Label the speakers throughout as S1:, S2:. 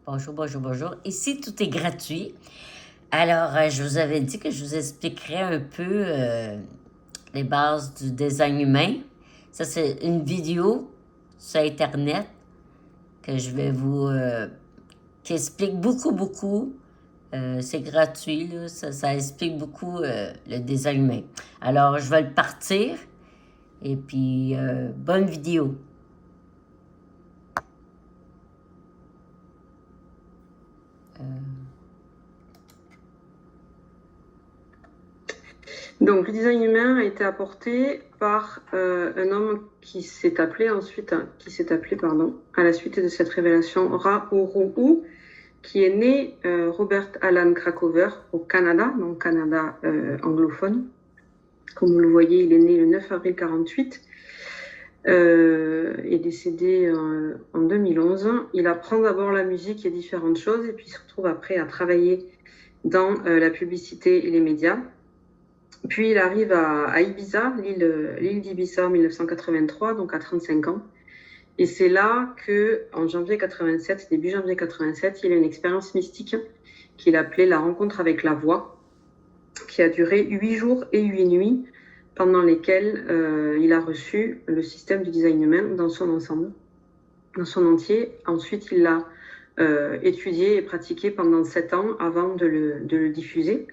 S1: Bonjour, bonjour, bonjour. Ici, tout est gratuit. Alors, je vous avais dit que je vous expliquerais un peu les bases du design humain. Ça, c'est une vidéo sur Internet que je vais vous... qui explique beaucoup, beaucoup. C'est gratuit, là. Ça explique beaucoup le design humain. Alors, je vais le partir. Et puis, bonne vidéo.
S2: Donc, le design humain a été apporté par un homme qui s'est appelé à la suite de cette révélation, Ra Uru, qui est né Robert Alan Krakower au Canada, donc Canada anglophone. Comme vous le voyez, il est né le 9 avril 1948 et décédé en 2011. Il apprend d'abord la musique et différentes choses, et puis il se retrouve après à travailler dans la publicité et les médias. Puis il arrive à Ibiza, l'île d'Ibiza en 1983, donc à 35 ans. Et c'est là qu'en janvier 87, début janvier 87, il a une expérience mystique qu'il appelait la rencontre avec la voix, qui a duré 8 jours et 8 nuits, pendant lesquels il a reçu le système du design humain dans son ensemble, dans son entier. Ensuite, il l'a étudié et pratiqué pendant 7 ans avant de le diffuser.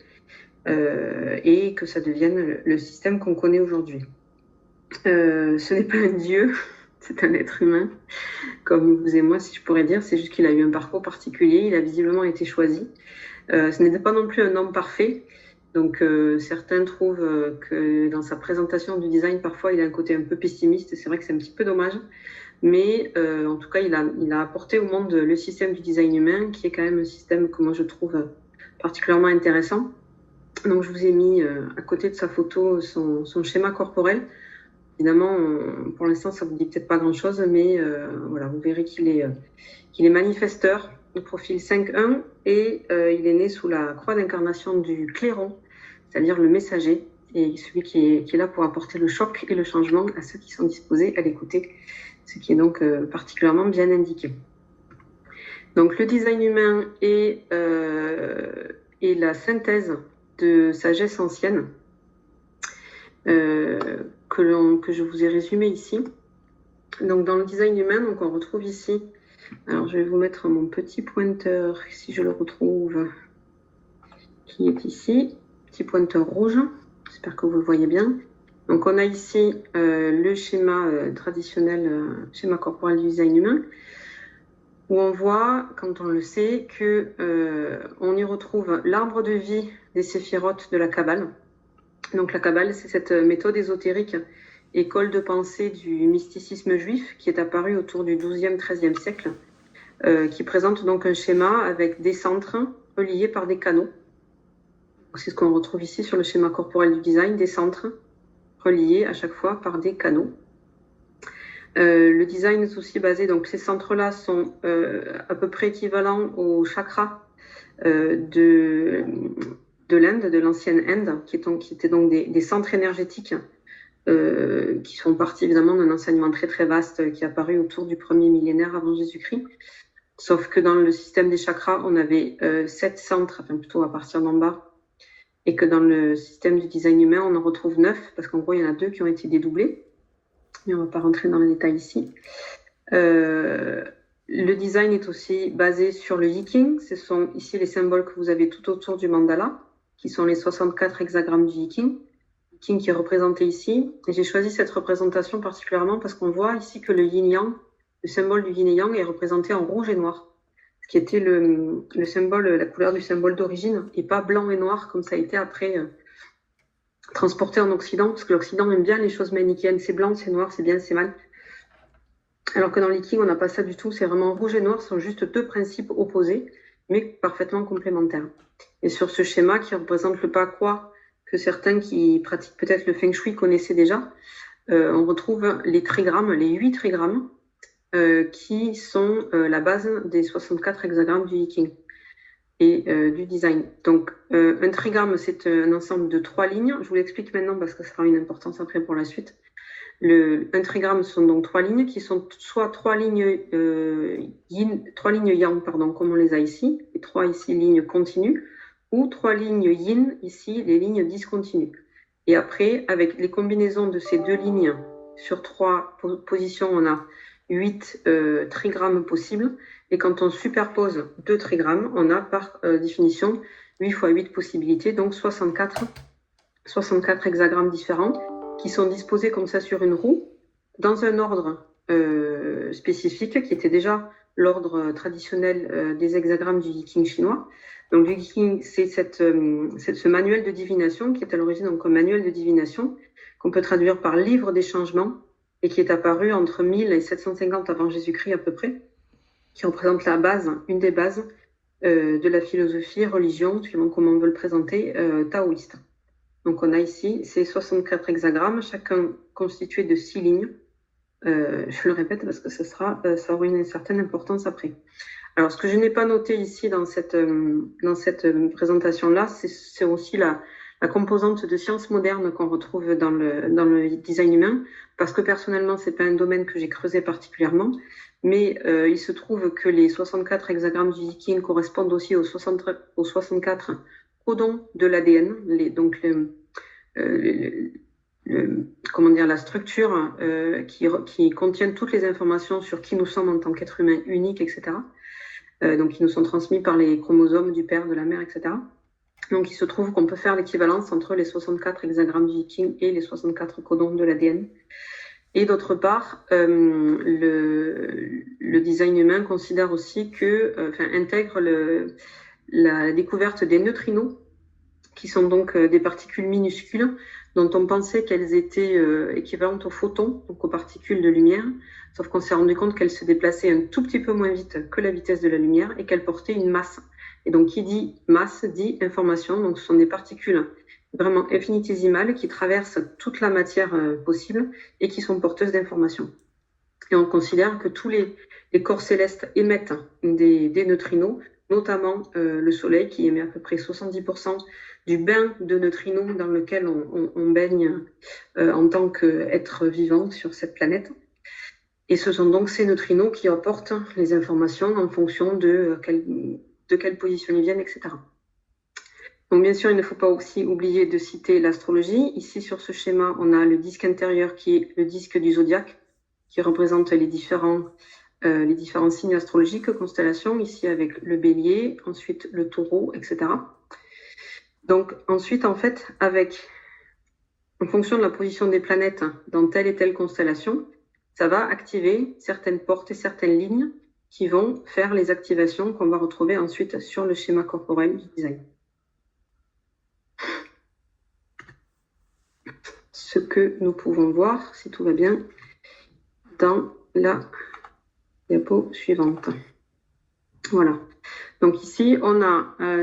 S2: Et que ça devienne le système qu'on connaît aujourd'hui. Ce n'est pas un dieu, c'est un être humain, comme vous et moi, si je pourrais dire. C'est juste qu'il a eu un parcours particulier, il a visiblement été choisi. Ce n'était pas non plus un homme parfait. Donc certains trouvent que dans sa présentation du design, parfois, il a un côté un peu pessimiste. C'est vrai que c'est un petit peu dommage. Mais en tout cas, il a apporté au monde le système du design humain, qui est quand même un système que moi je trouve particulièrement intéressant. Donc, je vous ai mis à côté de sa photo son schéma corporel. Évidemment, pour l'instant, ça ne vous dit peut-être pas grand-chose, mais voilà, vous verrez qu'il est manifesteur, le profil 5.1, et il est né sous la croix d'incarnation du clairon, c'est-à-dire le messager, et celui qui est là pour apporter le choc et le changement à ceux qui sont disposés à l'écouter, ce qui est donc particulièrement bien indiqué. Donc, le design humain est la synthèse de sagesse ancienne que je vous ai résumé ici. Donc dans le design humain, donc on retrouve ici, alors je vais vous mettre mon petit pointeur, si je le retrouve, qui est ici, petit pointeur rouge, j'espère que vous le voyez bien. Donc on a ici le schéma traditionnel, schéma corporel du design humain, où on voit, quand on le sait, qu'on y retrouve l'arbre de vie des séphirotes de la Kabbale. Donc la Kabbale, c'est cette méthode ésotérique, école de pensée du mysticisme juif, qui est apparue autour du XIIe, XIIIe siècle, qui présente donc un schéma avec des centres reliés par des canaux. C'est ce qu'on retrouve ici sur le schéma corporel du design, des centres reliés à chaque fois par des canaux. Le design est aussi basé, donc ces centres-là sont à peu près équivalents aux chakras de l'Inde, de l'ancienne Inde, qui étaient donc des centres énergétiques qui sont partis évidemment d'un enseignement très très vaste qui est apparu autour du premier millénaire avant Jésus-Christ. Sauf que dans le système des chakras, on avait 7 centres, enfin plutôt à partir d'en bas, et que dans le système du design humain, on en retrouve 9, parce qu'en gros, il y en a 2 qui ont été dédoublés. Mais on ne va pas rentrer dans les détails ici. Le design est aussi basé sur le Yiking. Ce sont ici les symboles que vous avez tout autour du mandala, qui sont les 64 hexagrammes du Yiking. Yiking qui est représenté ici. Et j'ai choisi cette représentation particulièrement parce qu'on voit ici que le yin-yang, le symbole du yin et yang, est représenté en rouge et noir, ce qui était le symbole, la couleur du symbole d'origine, et pas blanc et noir comme ça a été après transporté en Occident, parce que l'Occident aime bien les choses manichéennes, c'est blanc, c'est noir, c'est bien, c'est mal. Alors que dans l'Iking, on n'a pas ça du tout, c'est vraiment rouge et noir, ce sont juste 2 principes opposés, mais parfaitement complémentaires. Et sur ce schéma qui représente le Pakwa, que certains qui pratiquent peut-être le Feng Shui connaissaient déjà, on retrouve les trigrammes, les 8 trigrammes, qui sont la base des 64 hexagrammes du Yiking et du design. Donc, un trigramme, c'est un ensemble de 3 lignes. Je vous l'explique maintenant parce que ça aura une importance après pour la suite. un trigramme sont donc 3 lignes qui sont soit 3 lignes yin, 3 lignes yang, pardon, comme on les a ici, et 3 ici lignes continues, ou 3 lignes yin, ici, les lignes discontinues. Et après, avec les combinaisons de ces 2 lignes sur 3 positions, on a 8 trigrammes possibles. Et quand on superpose 2 trigrammes, on a par définition 8 fois 8 possibilités, donc 64 hexagrammes différents qui sont disposés comme ça sur une roue, dans un ordre spécifique, qui était déjà l'ordre traditionnel des hexagrammes du Yiking chinois. Donc le Yiking, c'est ce manuel de divination qui est à l'origine donc un manuel de divination qu'on peut traduire par livre des changements et qui est apparu entre 1000 et 750 avant Jésus-Christ à peu près, qui représente la base, une des bases de la philosophie, religion, suivant comment on veut le présenter, taoïste. Donc on a ici ces 64 hexagrammes, chacun constitué de 6 lignes. Je le répète parce que ça aura une certaine importance après. Alors ce que je n'ai pas noté ici dans cette présentation-là, c'est aussi la composante de sciences modernes qu'on retrouve dans le design humain, parce que personnellement, c'est pas un domaine que j'ai creusé particulièrement, mais il se trouve que les 64 hexagrammes du Yiking correspondent aussi aux 64 codons de l'ADN, donc comment dire, la structure qui contient toutes les informations sur qui nous sommes en tant qu'être humain unique, etc. Donc qui nous sont transmis par les chromosomes du père, de la mère, etc. Donc il se trouve qu'on peut faire l'équivalence entre les 64 hexagrammes du Yiking et les 64 codons de l'ADN. Et d'autre part, le design humain considère aussi intègre la découverte des neutrinos, qui sont donc des particules minuscules dont on pensait qu'elles étaient équivalentes aux photons, donc aux particules de lumière, sauf qu'on s'est rendu compte qu'elles se déplaçaient un tout petit peu moins vite que la vitesse de la lumière et qu'elles portaient une masse. Et donc, qui dit masse dit information, donc ce sont des particules vraiment infinitésimales qui traversent toute la matière possible et qui sont porteuses d'informations. Et on considère que tous les corps célestes émettent des neutrinos, notamment le Soleil qui émet à peu près 70% du bain de neutrinos dans lequel on baigne en tant qu'être vivant sur cette planète. Et ce sont donc ces neutrinos qui apportent les informations en fonction de quelle position ils viennent, etc. Donc bien sûr, il ne faut pas aussi oublier de citer l'astrologie. Ici, sur ce schéma, on a le disque intérieur qui est le disque du zodiaque, qui représente les différents signes astrologiques, constellations, ici avec le bélier, ensuite le taureau, etc. Donc ensuite, en fait, en fonction de la position des planètes dans telle et telle constellation, ça va activer certaines portes et certaines lignes qui vont faire les activations qu'on va retrouver ensuite sur le schéma corporel du design. Ce que nous pouvons voir, si tout va bien, dans la diapo suivante. Voilà. Donc ici,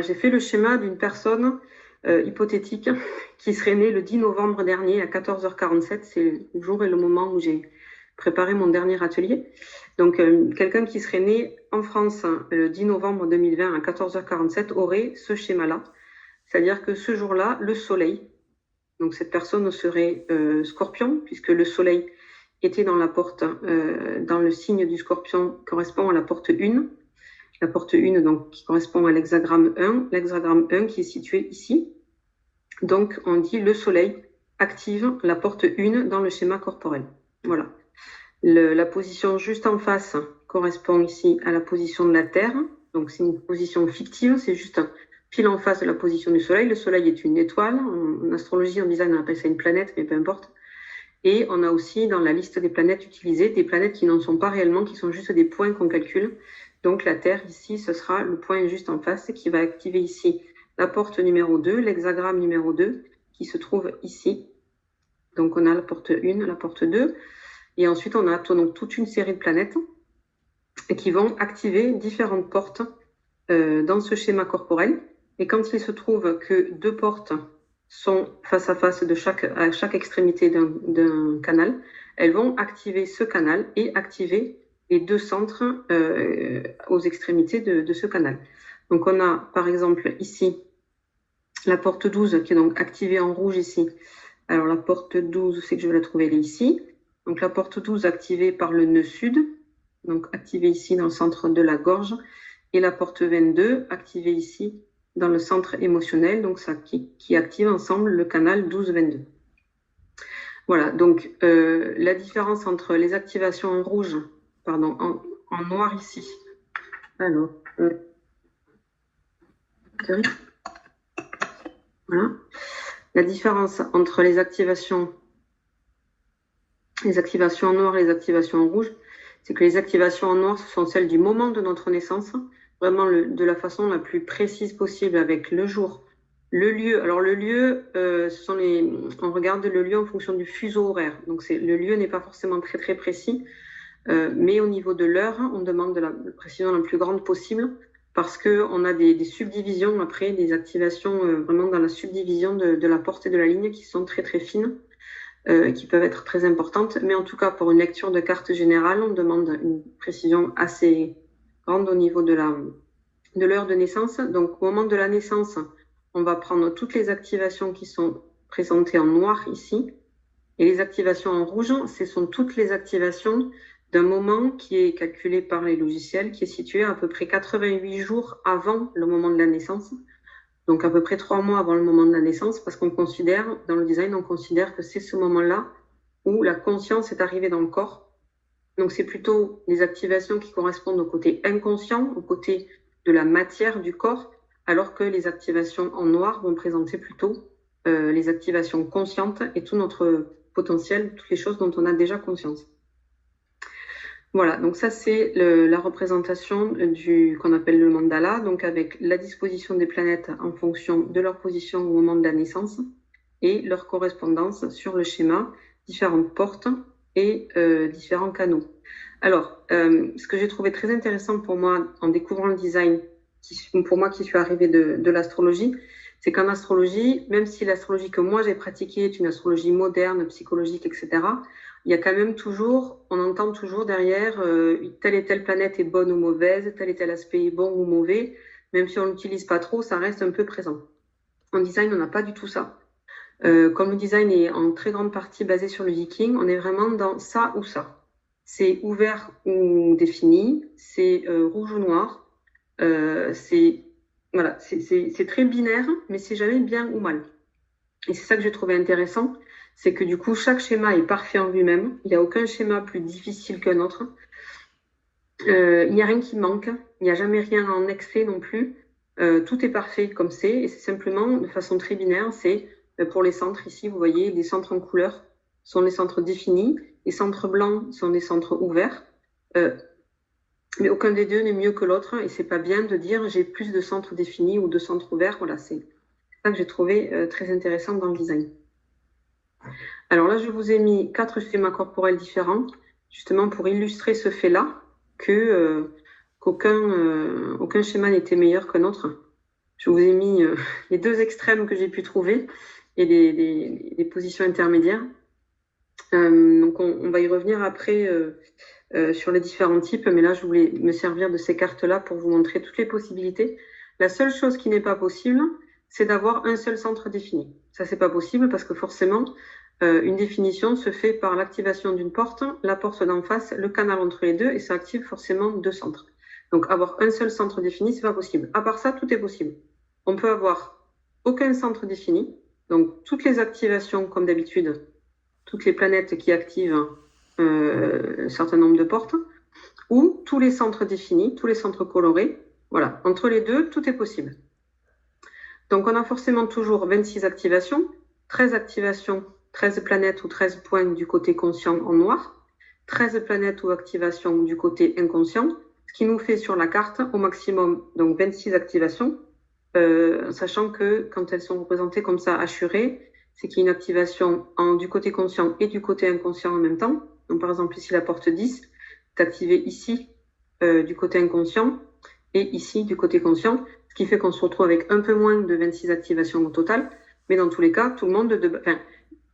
S2: j'ai fait le schéma d'une personne hypothétique qui serait née le 10 novembre dernier à 14h47. C'est le jour et le moment où j'ai préparé mon dernier atelier. Donc, quelqu'un qui serait né en France le 10 novembre 2020 à 14h47 aurait ce schéma-là. C'est-à-dire que ce jour-là, le soleil, donc cette personne serait scorpion, puisque le soleil était dans la porte, dans le signe du scorpion, correspond à la porte 1. La porte 1, donc, qui correspond à l'hexagramme 1. L'hexagramme 1 qui est situé ici. Donc, on dit le soleil active la porte 1 dans le schéma corporel. Voilà. La position juste en face correspond ici à la position de la Terre. Donc, c'est une position fictive, c'est juste pile en face de la position du Soleil. Le Soleil est une étoile. En astrologie, en design, on appelle ça une planète, mais peu importe. Et on a aussi dans la liste des planètes utilisées, des planètes qui n'en sont pas réellement, qui sont juste des points qu'on calcule. Donc, la Terre, ici, ce sera le point juste en face qui va activer ici la porte numéro 2, l'hexagramme numéro 2, qui se trouve ici. Donc, on a la porte 1, la porte 2. Et ensuite, on a donc toute une série de planètes qui vont activer différentes portes dans ce schéma corporel. Et quand il se trouve que 2 portes sont face à face à chaque extrémité d'un canal, elles vont activer ce canal et activer les 2 centres aux extrémités de ce canal. Donc, on a par exemple ici la porte 12 qui est donc activée en rouge ici. Alors, la porte 12, c'est que je vais la trouver, elle est ici. Donc la porte 12 activée par le nœud sud, donc activée ici dans le centre de la gorge, et la porte 22 activée ici dans le centre émotionnel, donc ça qui active ensemble le canal 12-22. Voilà, donc la différence entre les activations en rouge, pardon, en noir ici. Alors, voilà. La différence entre les activations en noir et les activations en rouge, c'est que les activations en noir, ce sont celles du moment de notre naissance, vraiment de la façon la plus précise possible avec le jour, le lieu. Alors le lieu, on regarde le lieu en fonction du fuseau horaire. Donc le lieu n'est pas forcément très très précis, mais au niveau de l'heure, on demande de la précision la plus grande possible parce qu'on a des subdivisions après, des activations vraiment dans la subdivision de la porte et de la ligne qui sont très très fines. Qui peuvent être très importantes, mais en tout cas pour une lecture de carte générale, on demande une précision assez grande au niveau de l'heure de naissance. Donc au moment de la naissance, on va prendre toutes les activations qui sont présentées en noir ici, et les activations en rouge, ce sont toutes les activations d'un moment qui est calculé par les logiciels, qui est situé à peu près 88 jours avant le moment de la naissance. Donc à peu près 3 mois avant le moment de la naissance, parce qu'on considère, dans le design, on considère que c'est ce moment-là où la conscience est arrivée dans le corps. Donc c'est plutôt les activations qui correspondent au côté inconscient, au côté de la matière du corps, alors que les activations en noir vont présenter plutôt les activations conscientes et tout notre potentiel, toutes les choses dont on a déjà conscience. Voilà, donc ça c'est la représentation qu'on appelle le mandala, donc avec la disposition des planètes en fonction de leur position au moment de la naissance et leur correspondance sur le schéma, différentes portes et différents canaux. Alors, ce que j'ai trouvé très intéressant pour moi en découvrant le design, pour moi qui suis arrivée de l'astrologie, c'est qu'en astrologie, même si l'astrologie que moi j'ai pratiquée est une astrologie moderne, psychologique, etc., il y a quand même toujours, on entend toujours derrière telle et telle planète est bonne ou mauvaise, tel et tel aspect est bon ou mauvais, même si on l'utilise pas trop, ça reste un peu présent. En design, on n'a pas du tout ça. Comme le design est en très grande partie basé sur le viking, on est vraiment dans ça ou ça. C'est ouvert ou défini, c'est rouge ou noir, c'est très binaire, mais c'est jamais bien ou mal. Et c'est ça que j'ai trouvé intéressant, c'est que du coup, chaque schéma est parfait en lui-même. Il n'y a aucun schéma plus difficile qu'un autre. Il n'y a rien qui manque. Il n'y a jamais rien en excès non plus. Tout est parfait comme c'est. Et c'est simplement de façon très binaire. C'est pour les centres ici, vous voyez, les centres en couleur sont les centres définis. Les centres blancs sont des centres ouverts. Mais aucun des deux n'est mieux que l'autre. Et c'est pas bien de dire j'ai plus de centres définis ou de centres ouverts. Voilà, c'est ça que j'ai trouvé très intéressant dans le design. Alors là, je vous ai mis 4 schémas corporels différents, justement pour illustrer ce fait-là, qu'aucun schéma n'était meilleur qu'un autre. Je vous ai mis les 2 extrêmes que j'ai pu trouver et les positions intermédiaires. Donc on va y revenir après sur les différents types, mais là, je voulais me servir de ces cartes-là pour vous montrer toutes les possibilités. La seule chose qui n'est pas possible, c'est d'avoir un seul centre défini. Ça, c'est pas possible parce que forcément, une définition se fait par l'activation d'une porte, la porte d'en face, le canal entre les deux, et ça active forcément 2 centres. Donc, avoir un seul centre défini, c'est pas possible. À part ça, tout est possible. On peut avoir aucun centre défini, donc toutes les activations, comme d'habitude, toutes les planètes qui activent un certain nombre de portes, ou tous les centres définis, tous les centres colorés. Voilà, entre les deux, tout est possible. Donc, on a forcément toujours 26 activations, 13 activations, 13 planètes ou 13 points du côté conscient en noir, 13 planètes ou activations du côté inconscient, ce qui nous fait sur la carte au maximum donc 26 activations, sachant que quand elles sont représentées comme ça hachurées, c'est qu'il y a une activation du côté conscient et du côté inconscient en même temps. Donc, par exemple, ici, la porte 10 est activée ici du côté inconscient et ici du côté conscient, ce qui fait qu'on se retrouve avec un peu moins de 26 activations au total. Mais dans tous les cas, tout le monde...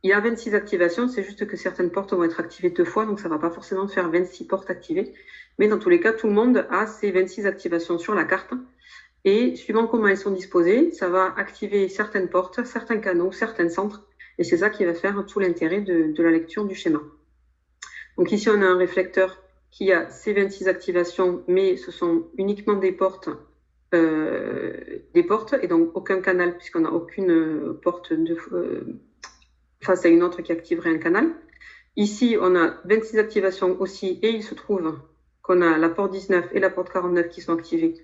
S2: il y a 26 activations, c'est juste que certaines portes vont être activées 2 fois, donc ça ne va pas forcément faire 26 portes activées. Mais dans tous les cas, tout le monde a ces 26 activations sur la carte. Et suivant comment elles sont disposées, ça va activer certaines portes, certains canaux, certains centres. Et c'est ça qui va faire tout l'intérêt de la lecture du schéma. Donc ici, on a un réflecteur qui a ces 26 activations, mais ce sont uniquement des portes et donc aucun canal, puisqu'on n'a aucune porte face à une autre qui activerait un canal. Ici, on a 26 activations aussi, et il se trouve qu'on a la porte 19 et la porte 49 qui sont activées,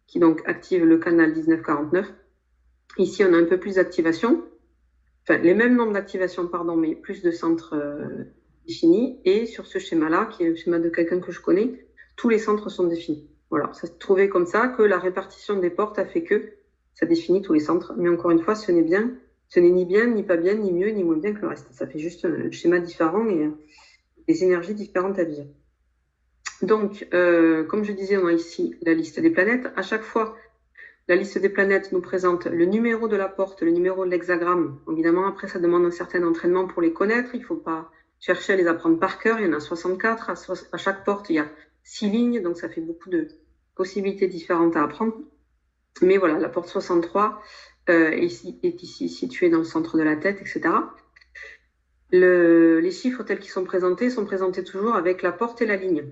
S2: qui donc activent le canal 19-49. Ici, on a un peu plus d'activations, enfin les mêmes nombres d'activations, pardon, mais plus de centres définis. Et sur ce schéma-là, qui est le schéma de quelqu'un que je connais, tous les centres sont définis. Voilà, ça se trouvait comme ça, que la répartition des portes a fait que ça définit tous les centres. Mais encore une fois, ce n'est ni bien, ni pas bien, ni mieux, ni moins bien que le reste. Ça fait juste un schéma différent et des énergies différentes à vivre. Donc, comme je disais, on a ici la liste des planètes. À chaque fois, la liste des planètes nous présente le numéro de la porte, le numéro de l'hexagramme. Évidemment, après, ça demande un certain entraînement pour les connaître. Il ne faut pas chercher à les apprendre par cœur. Il y en a 64. À chaque porte, il y a 6 lignes, donc ça fait beaucoup de possibilités différentes à apprendre. Mais voilà, la porte 63 est ici située dans le centre de la tête, etc. Les chiffres tels qu'ils sont présentés toujours avec la porte et la ligne.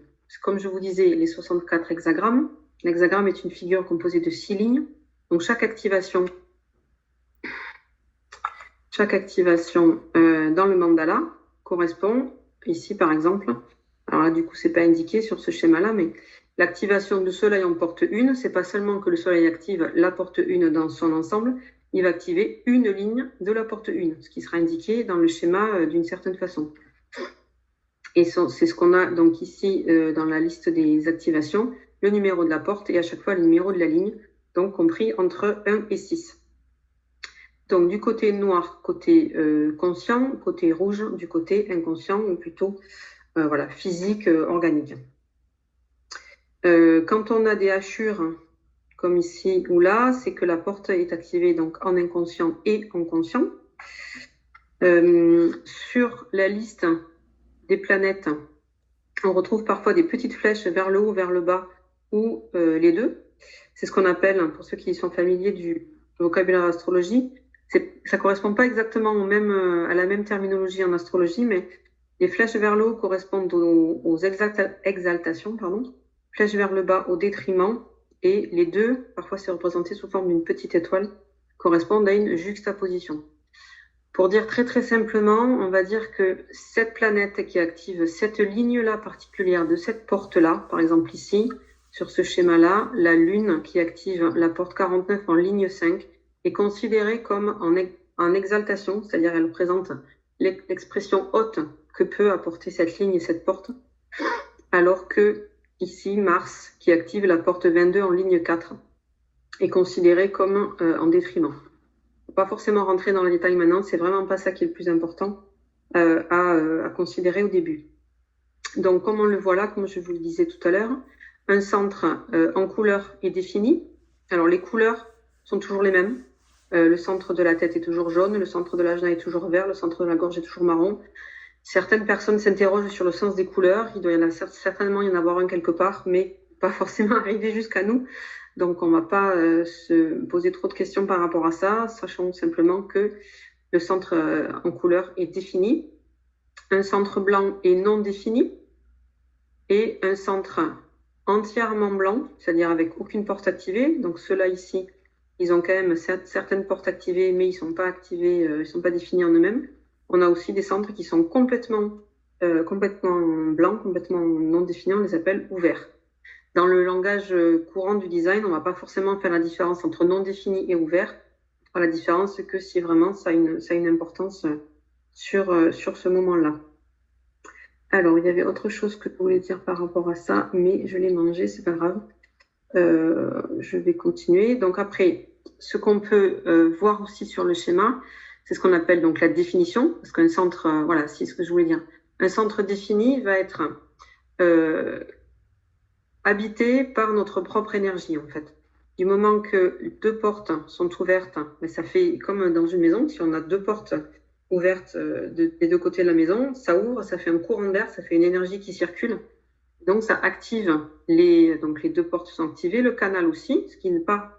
S2: Comme je vous disais, les 64 hexagrammes. L'hexagramme est une figure composée de 6 lignes. Donc chaque activation dans le mandala correspond ici par exemple, alors là du coup c'est pas indiqué sur ce schéma-là, mais l'activation du soleil en porte 1, c'est pas seulement que le soleil active la porte 1 dans son ensemble, il va activer une ligne de la porte 1, ce qui sera indiqué dans le schéma d'une certaine façon. Et c'est ce qu'on a donc ici dans la liste des activations, le numéro de la porte et à chaque fois le numéro de la ligne, donc compris entre 1 et 6. Donc du côté noir, côté conscient, côté rouge, du côté inconscient, ou plutôt voilà, physique, organique. Quand on a des hachures, comme ici ou là, c'est que la porte est activée donc en inconscient et en conscient. Sur la liste des planètes, on retrouve parfois des petites flèches vers le haut, vers le bas, ou les deux. C'est ce qu'on appelle, pour ceux qui sont familiers du vocabulaire astrologie, ça ne correspond pas exactement à la même terminologie en astrologie, mais les flèches vers le haut correspondent aux exaltations, flèches vers le bas au détriment, et les deux, parfois c'est représenté sous forme d'une petite étoile, correspondent à une juxtaposition. Pour dire très très simplement, on va dire que cette planète qui active cette ligne-là particulière de cette porte-là, par exemple ici, sur ce schéma-là, la Lune qui active la porte 49 en ligne 5 est considérée comme en exaltation, c'est-à-dire elle présente l'expression haute que peut apporter cette ligne et cette porte, alors que ici, Mars qui active la porte 22 en ligne 4 est considérée comme en détriment. Pas forcément rentrer dans les détails maintenant, c'est vraiment pas ça qui est le plus important à considérer au début. Donc, comme on le voit là, comme je vous le disais tout à l'heure, un centre en couleur est défini. Alors, les couleurs sont toujours les mêmes. Le centre de la tête est toujours jaune, le centre de l'ajna est toujours vert, le centre de la gorge est toujours marron. Certaines personnes s'interrogent sur le sens des couleurs. Il doit certainement y en avoir un quelque part, mais pas forcément arriver jusqu'à nous. Donc, on ne va pas se poser trop de questions par rapport à ça. Sachons simplement que le centre en couleur est défini, un centre blanc est non défini et un centre entièrement blanc, c'est-à-dire avec aucune porte activée. Donc, ceux-là ici, ils ont quand même certaines portes activées, mais ils ne sont pas activés, ils ne sont pas définis en eux-mêmes. On a aussi des centres qui sont complètement blancs, complètement non définis, on les appelle ouverts. Dans le langage courant du design, on ne va pas forcément faire la différence entre non défini et ouvert. On fera la différence que si vraiment ça a une importance sur ce moment-là. Alors, il y avait autre chose que je voulais dire par rapport à ça, mais je l'ai mangé, c'est pas grave. Je vais continuer. Donc après, ce qu'on peut voir aussi sur le schéma, c'est ce qu'on appelle donc la définition, parce qu'un centre, voilà, c'est ce que je voulais dire. Un centre défini va être habité par notre propre énergie, en fait. Du moment que deux portes sont ouvertes, mais ça fait comme dans une maison, si on a deux portes ouvertes des deux côtés de la maison, ça ouvre, ça fait un courant d'air, ça fait une énergie qui circule. Donc, ça active donc les deux portes sont activées, le canal aussi, ce qui n'est pas...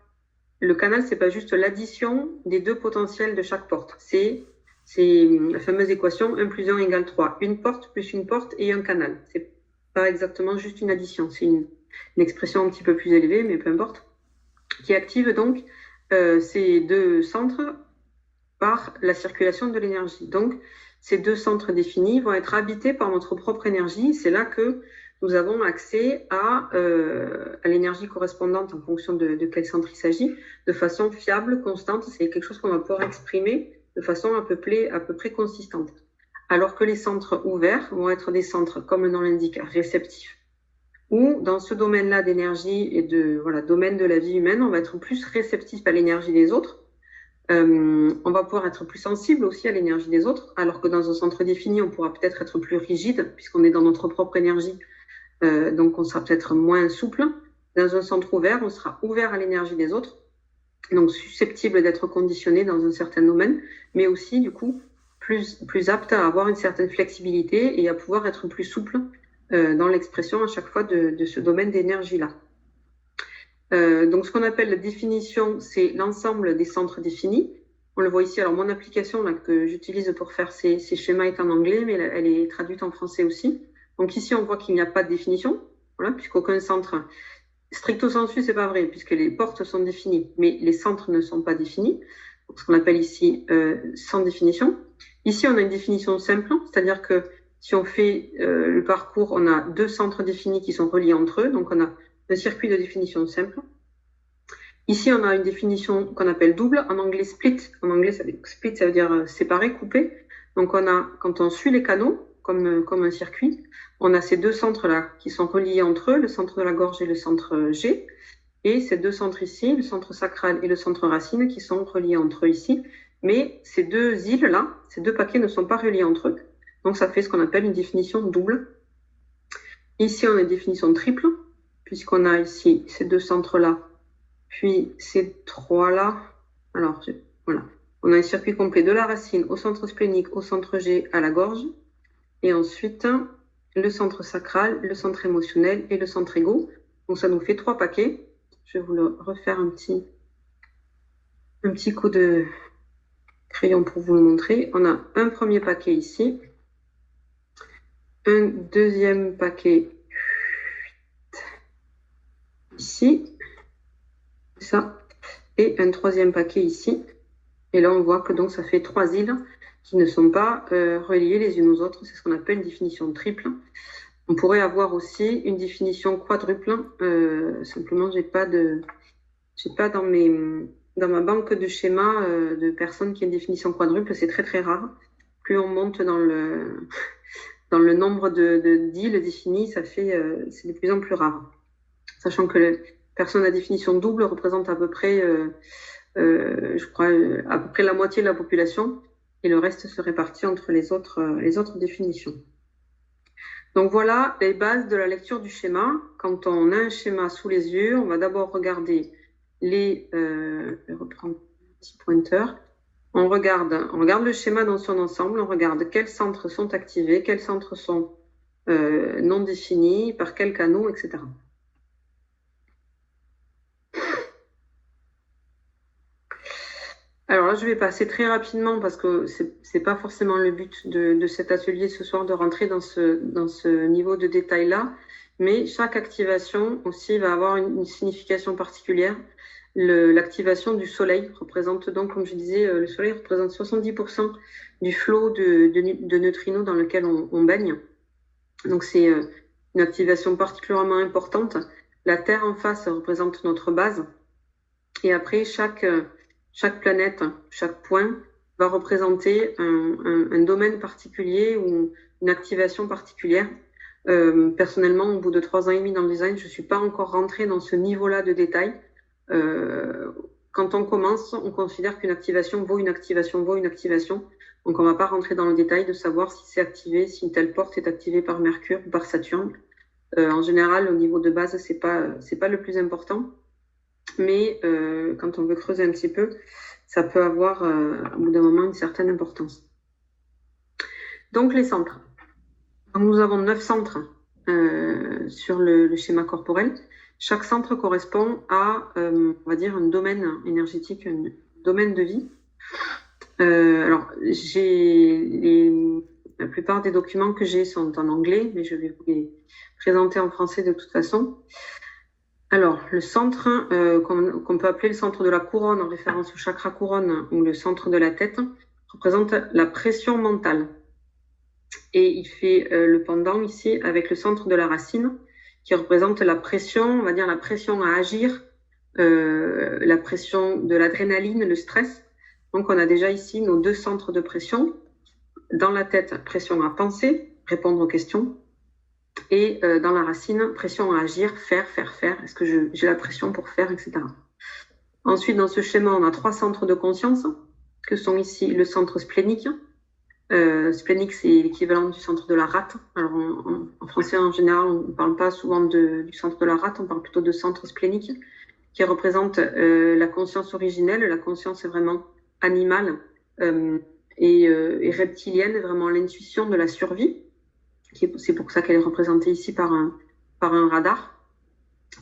S2: Le canal, c'est pas juste l'addition des deux potentiels de chaque porte. C'est C'est la fameuse équation 1 plus 1 égale 3. Une porte plus une porte et un canal. C'est pas exactement juste une addition. C'est une expression un petit peu plus élevée, mais peu importe. Qui active donc ces deux centres par la circulation de l'énergie. Donc, ces deux centres définis vont être habités par notre propre énergie. C'est là que nous avons accès à l'énergie correspondante en fonction de quel centre il s'agit, de façon fiable, constante. C'est quelque chose qu'on va pouvoir exprimer de façon à peu près consistante. Alors que les centres ouverts vont être des centres, comme le nom l'indique, réceptifs. Ou dans ce domaine-là d'énergie et domaine de la vie humaine, on va être plus réceptif à l'énergie des autres. On va pouvoir être plus sensible aussi à l'énergie des autres, alors que dans un centre défini, on pourra peut-être être plus rigide, puisqu'on est dans notre propre énergie, donc on sera peut-être moins souple. Dans un centre ouvert, on sera ouvert à l'énergie des autres, donc susceptible d'être conditionné dans un certain domaine, mais aussi du coup plus apte à avoir une certaine flexibilité et à pouvoir être plus souple dans l'expression à chaque fois de ce domaine d'énergie-là. Donc, ce qu'on appelle la définition, c'est l'ensemble des centres définis. On le voit ici. Alors, mon application là, que j'utilise pour faire ces schémas est en anglais, mais elle est traduite en français aussi. Donc, ici, on voit qu'il n'y a pas de définition, voilà, puisqu'aucun centre, stricto sensu, c'est pas vrai, puisque les portes sont définies, mais les centres ne sont pas définis. Donc, ce qu'on appelle ici sans définition. Ici, on a une définition simple, c'est-à-dire que si on fait le parcours, on a deux centres définis qui sont reliés entre eux. Donc, on a un circuit de définition simple. Ici, on a une définition qu'on appelle double, en anglais split. En anglais, split, ça veut dire séparer, couper. Donc, quand on suit les canaux, comme un circuit, on a ces deux centres-là qui sont reliés entre eux, le centre de la gorge et le centre G. Et ces deux centres ici, le centre sacral et le centre racine, qui sont reliés entre eux ici. Mais ces deux îles-là, ces deux paquets ne sont pas reliés entre eux. Donc, ça fait ce qu'on appelle une définition double. Ici, on a une définition triple, puisqu'on a ici ces deux centres-là, puis ces trois-là. Alors, voilà. On a un circuit complet de la racine au centre splénique, au centre G, à la gorge. Et ensuite, le centre sacral, le centre émotionnel et le centre égo. Donc, ça nous fait trois paquets. Je vais vous le refaire un petit coup de crayon pour vous le montrer. On a un premier paquet ici. Un deuxième paquet ici, ça, et un troisième paquet ici. Et là, on voit que donc ça fait trois îles qui ne sont pas reliées les unes aux autres. C'est ce qu'on appelle une définition triple. On pourrait avoir aussi une définition quadruple. Simplement, j'ai pas dans ma banque de schémas de personnes qui ont une définition quadruple. C'est très très rare. Plus on monte dans le nombre d'îles définies, c'est de plus en plus rare. Sachant que les personnes à définition double représentent à peu près, je crois, à peu près la moitié de la population, et le reste se répartit entre les autres définitions. Donc voilà les bases de la lecture du schéma. Quand on a un schéma sous les yeux, on va d'abord regarder je vais reprendre un petit pointeur. On regarde le schéma dans son ensemble, on regarde quels centres sont activés, quels centres sont non définis, par quels canaux, etc. Alors là, je vais passer très rapidement parce que c'est pas forcément le but de cet atelier ce soir de rentrer dans ce niveau de détail-là, mais chaque activation aussi va avoir une signification particulière. L'activation du soleil représente donc, comme je disais, le soleil représente 70% du flot de neutrinos dans lequel on baigne. Donc c'est une activation particulièrement importante. La Terre en face représente notre base. Et après, chaque planète, chaque point va représenter un domaine particulier ou une activation particulière. Personnellement, au bout de 3 ans et demi dans le design, je ne suis pas encore rentrée dans ce niveau-là de détail. Quand on commence, on considère qu'une activation vaut une activation vaut une activation. Donc, on ne va pas rentrer dans le détail de savoir si c'est activé, si une telle porte est activée par Mercure ou par Saturne. En général, au niveau de base, c'est pas le plus important. Mais quand on veut creuser un petit peu, ça peut avoir, au bout d'un moment, une certaine importance. Donc, les centres. Donc, nous avons 9 centres sur le schéma corporel. Chaque centre correspond à, on va dire, un domaine énergétique, un domaine de vie. Alors, la plupart des documents que j'ai sont en anglais, mais je vais vous les présenter en français de toute façon. Alors, le centre, qu'on peut appeler le centre de la couronne en référence au chakra couronne ou le centre de la tête, représente la pression mentale. Et il fait le pendant ici avec le centre de la racine, qui représente la pression, on va dire la pression à agir, la pression de l'adrénaline, le stress. Donc, on a déjà ici nos deux centres de pression. Dans la tête, pression à penser, répondre aux questions. Et dans la racine, pression à agir, faire. Est-ce que j'ai la pression pour faire, etc. Ensuite, dans ce schéma, on a trois centres de conscience, que sont ici le centre splénique. Splénique, c'est l'équivalent du centre de la rate. Alors, en français, en général, on ne parle pas souvent du centre de la rate, on parle plutôt de centre splénique, qui représente la conscience originelle. La conscience est vraiment animale et reptilienne, vraiment l'intuition de la survie. C'est pour ça qu'elle est représentée ici par un radar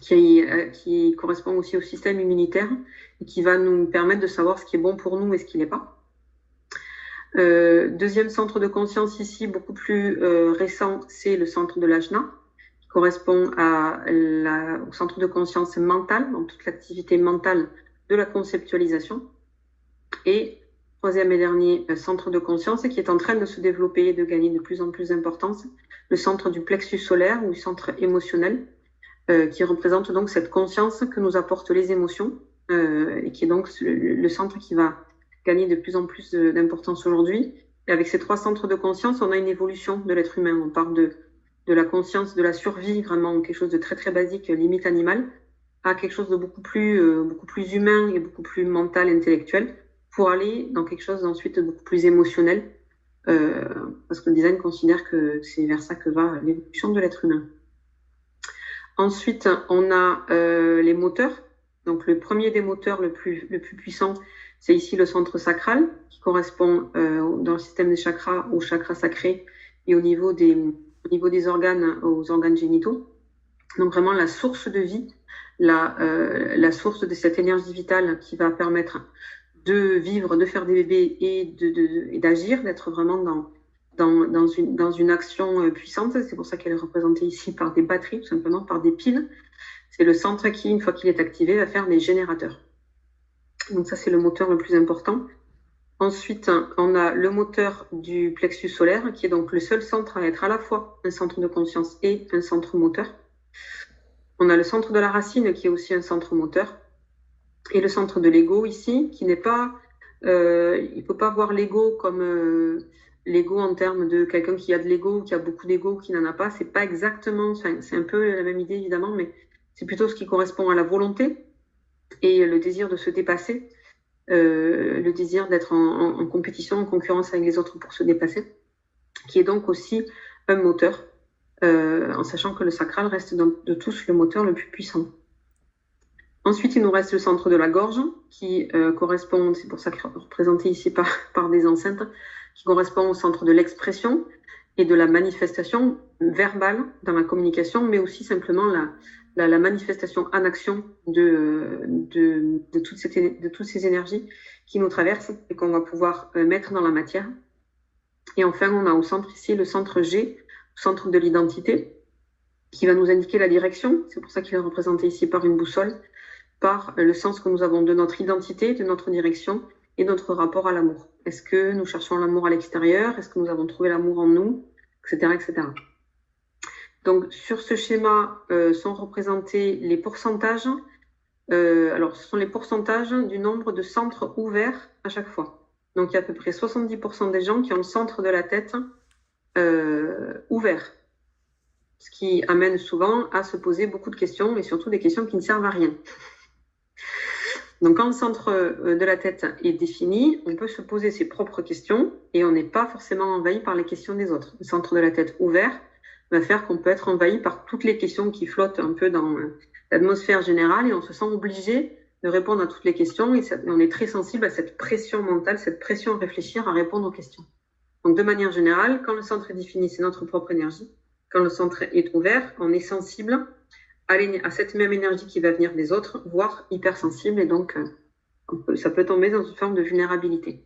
S2: qui correspond aussi au système immunitaire et qui va nous permettre de savoir ce qui est bon pour nous et ce qui n'est pas. Deuxième centre de conscience ici, beaucoup plus récent, c'est le centre de l'ajna, qui correspond au centre de conscience mentale, donc toute l'activité mentale de la conceptualisation. Et troisième et dernier centre de conscience qui est en train de se développer et de gagner de plus en plus d'importance, le centre du plexus solaire ou le centre émotionnel, qui représente donc cette conscience que nous apportent les émotions et qui est donc le centre qui va gagner de plus en plus d'importance aujourd'hui. Et avec ces trois centres de conscience, on a une évolution de l'être humain. On part de la conscience de la survie, vraiment quelque chose de très très basique, limite animal, à quelque chose de beaucoup plus humain et beaucoup plus mental, intellectuel, pour aller dans quelque chose ensuite de beaucoup plus émotionnel, parce que le design considère que c'est vers ça que va l'évolution de l'être humain. Ensuite, on a les moteurs. Donc le premier des moteurs le plus puissant, c'est ici le centre sacral, qui correspond dans le système des chakras au chakra sacré et au niveau des organes, aux organes génitaux. Donc vraiment la source de vie, la source de cette énergie vitale qui va permettre de vivre, de faire des bébés et d'agir, d'être vraiment dans une action puissante. C'est pour ça qu'elle est représentée ici par des batteries, tout simplement par des piles. C'est le centre qui, une fois qu'il est activé, va faire des générateurs. Donc ça, c'est le moteur le plus important. Ensuite, on a le moteur du plexus solaire, qui est donc le seul centre à être à la fois un centre de conscience et un centre moteur. On a le centre de la racine, qui est aussi un centre moteur. Et le centre de l'ego ici, qui n'est pas... il ne peut pas voir l'ego comme l'ego en termes de quelqu'un qui a de l'ego, qui a beaucoup d'ego, qui n'en a pas. C'est pas exactement... C'est un peu la même idée, évidemment, mais c'est plutôt ce qui correspond à la volonté et le désir de se dépasser, le désir d'être en compétition, en concurrence avec les autres pour se dépasser, qui est donc aussi un moteur, en sachant que le sacral reste de tous le moteur le plus puissant. Ensuite, il nous reste le centre de la gorge, qui correspond, c'est pour ça qu'il est représenté ici par des enceintes, qui correspond au centre de l'expression et de la manifestation verbale dans la communication, mais aussi simplement la manifestation en action de toutes ces énergies qui nous traversent et qu'on va pouvoir mettre dans la matière. Et enfin, on a au centre ici le centre G, centre de l'identité, qui va nous indiquer la direction. C'est pour ça qu'il est représenté ici par une boussole, par le sens que nous avons de notre identité, de notre direction et notre rapport à l'amour. Est-ce que nous cherchons l'amour à l'extérieur? Est-ce que nous avons trouvé l'amour en nous? Etc., etc. Donc, sur ce schéma sont représentés les pourcentages. Alors, ce sont les pourcentages du nombre de centres ouverts à chaque fois. Donc, il y a à peu près 70% des gens qui ont le centre de la tête ouvert. Ce qui amène souvent à se poser beaucoup de questions et surtout des questions qui ne servent à rien. Donc, quand le centre de la tête est défini, on peut se poser ses propres questions et on n'est pas forcément envahi par les questions des autres. Le centre de la tête ouvert va faire qu'on peut être envahi par toutes les questions qui flottent un peu dans l'atmosphère générale et on se sent obligé de répondre à toutes les questions et on est très sensible à cette pression mentale, cette pression à réfléchir, à répondre aux questions. Donc, de manière générale, quand le centre est défini, c'est notre propre énergie. Quand le centre est ouvert, on est sensible à cette même énergie qui va venir des autres, voire hypersensible, et donc ça peut tomber dans une forme de vulnérabilité.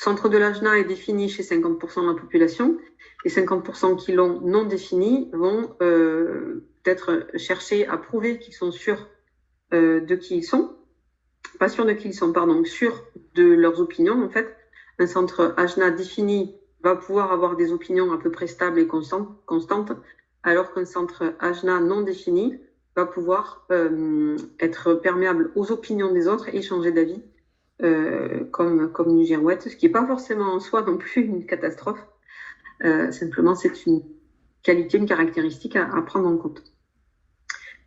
S2: Centre de l'ajna est défini chez 50% de la population. Les 50% qui l'ont non défini vont peut-être chercher à prouver qu'ils sont sûrs de qui ils sont. Pas sûrs de qui ils sont, pardon, sûrs de leurs opinions, en fait. Un centre ajna défini va pouvoir avoir des opinions à peu près stables et constantes, alors qu'un centre ajna non défini va pouvoir être perméable aux opinions des autres et changer d'avis, comme une girouette, ce qui n'est pas forcément en soi non plus une catastrophe. Simplement, c'est une qualité, une caractéristique à prendre en compte.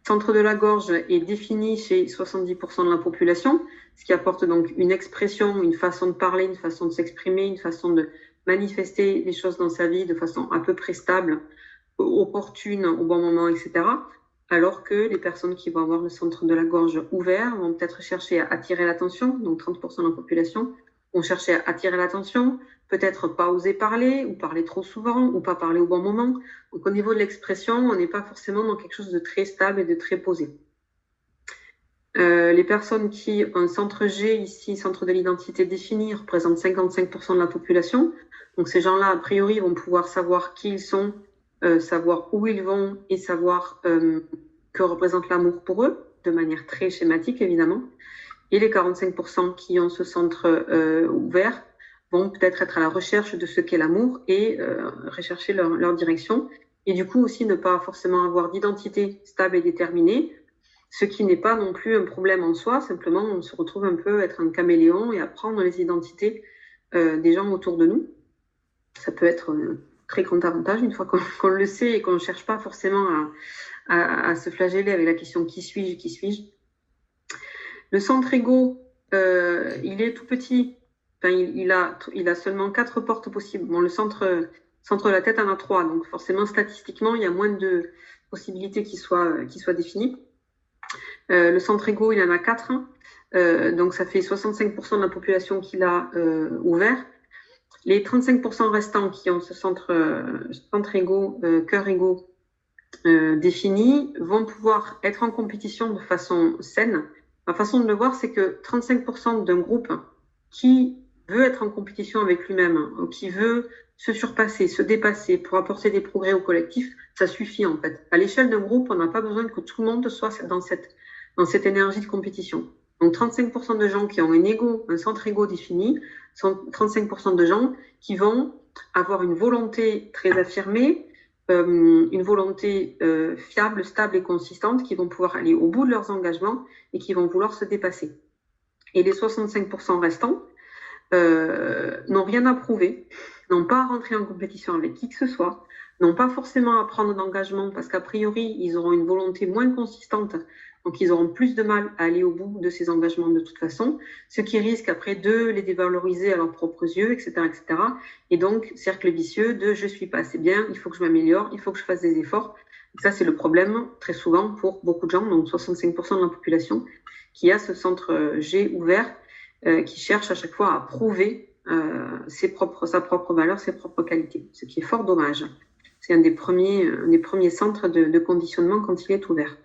S2: Centre de la gorge est défini chez 70% de la population, ce qui apporte donc une expression, une façon de parler, une façon de s'exprimer, une façon de manifester les choses dans sa vie de façon à peu près stable, opportune, au bon moment, etc. Alors que les personnes qui vont avoir le centre de la gorge ouvert vont peut-être chercher à attirer l'attention, donc 30% de la population vont chercher à attirer l'attention, peut-être pas oser parler, ou parler trop souvent, ou pas parler au bon moment. Donc au niveau de l'expression, on n'est pas forcément dans quelque chose de très stable et de très posé. Les personnes qui ont un centre G, ici, centre de l'identité définie, représentent 55% de la population. Donc ces gens-là, a priori, vont pouvoir savoir qui ils sont, savoir où ils vont et savoir que représente l'amour pour eux, de manière très schématique, évidemment. Et les 45% qui ont ce centre ouvert vont peut-être être à la recherche de ce qu'est l'amour et rechercher leur direction. Et du coup aussi ne pas forcément avoir d'identité stable et déterminée, ce qui n'est pas non plus un problème en soi. Simplement, on se retrouve un peu être un caméléon et à prendre les identités des gens autour de nous. Ça peut être très grand avantage une fois qu'on le sait et qu'on ne cherche pas forcément à se flageller avec la question qui suis-je, qui suis-je. Le centre égo, il est tout petit. Enfin, il a seulement 4 portes possibles. Bon, le centre de la tête en a 3, donc forcément, statistiquement, il y a moins de possibilités qui soient définies. Le centre égo, il en a 4, donc ça fait 65% de la population qui l'a ouvert. Les 35% restants qui ont ce centre égo, cœur égo défini, vont pouvoir être en compétition de façon saine. Ma façon de le voir, c'est que 35% d'un groupe qui veut être en compétition avec lui-même, qui veut se surpasser, se dépasser pour apporter des progrès au collectif, ça suffit en fait. À l'échelle d'un groupe, on n'a pas besoin que tout le monde soit dans cette énergie de compétition. Donc 35% de gens qui ont un centre égo défini, sont 35% de gens qui vont avoir une volonté très affirmée, une volonté fiable, stable et consistante, qui vont pouvoir aller au bout de leurs engagements et qui vont vouloir se dépasser. Et les 65% restants n'ont rien à prouver, n'ont pas à rentrer en compétition avec qui que ce soit, n'ont pas forcément à prendre d'engagement parce qu'a priori, ils auront une volonté moins consistante, donc ils auront plus de mal à aller au bout de ces engagements de toute façon, ce qui risque après de les dévaloriser à leurs propres yeux, etc., etc. Et donc, cercle vicieux de je suis pas assez bien, il faut que je m'améliore, il faut que je fasse des efforts. Et ça, c'est le problème très souvent pour beaucoup de gens, donc 65% de la population, qui a ce centre G ouvert, qui cherche à chaque fois à prouver sa propre valeur, ses propres qualités, ce qui est fort dommage. C'est un des premiers centres de conditionnement quand il est ouvert.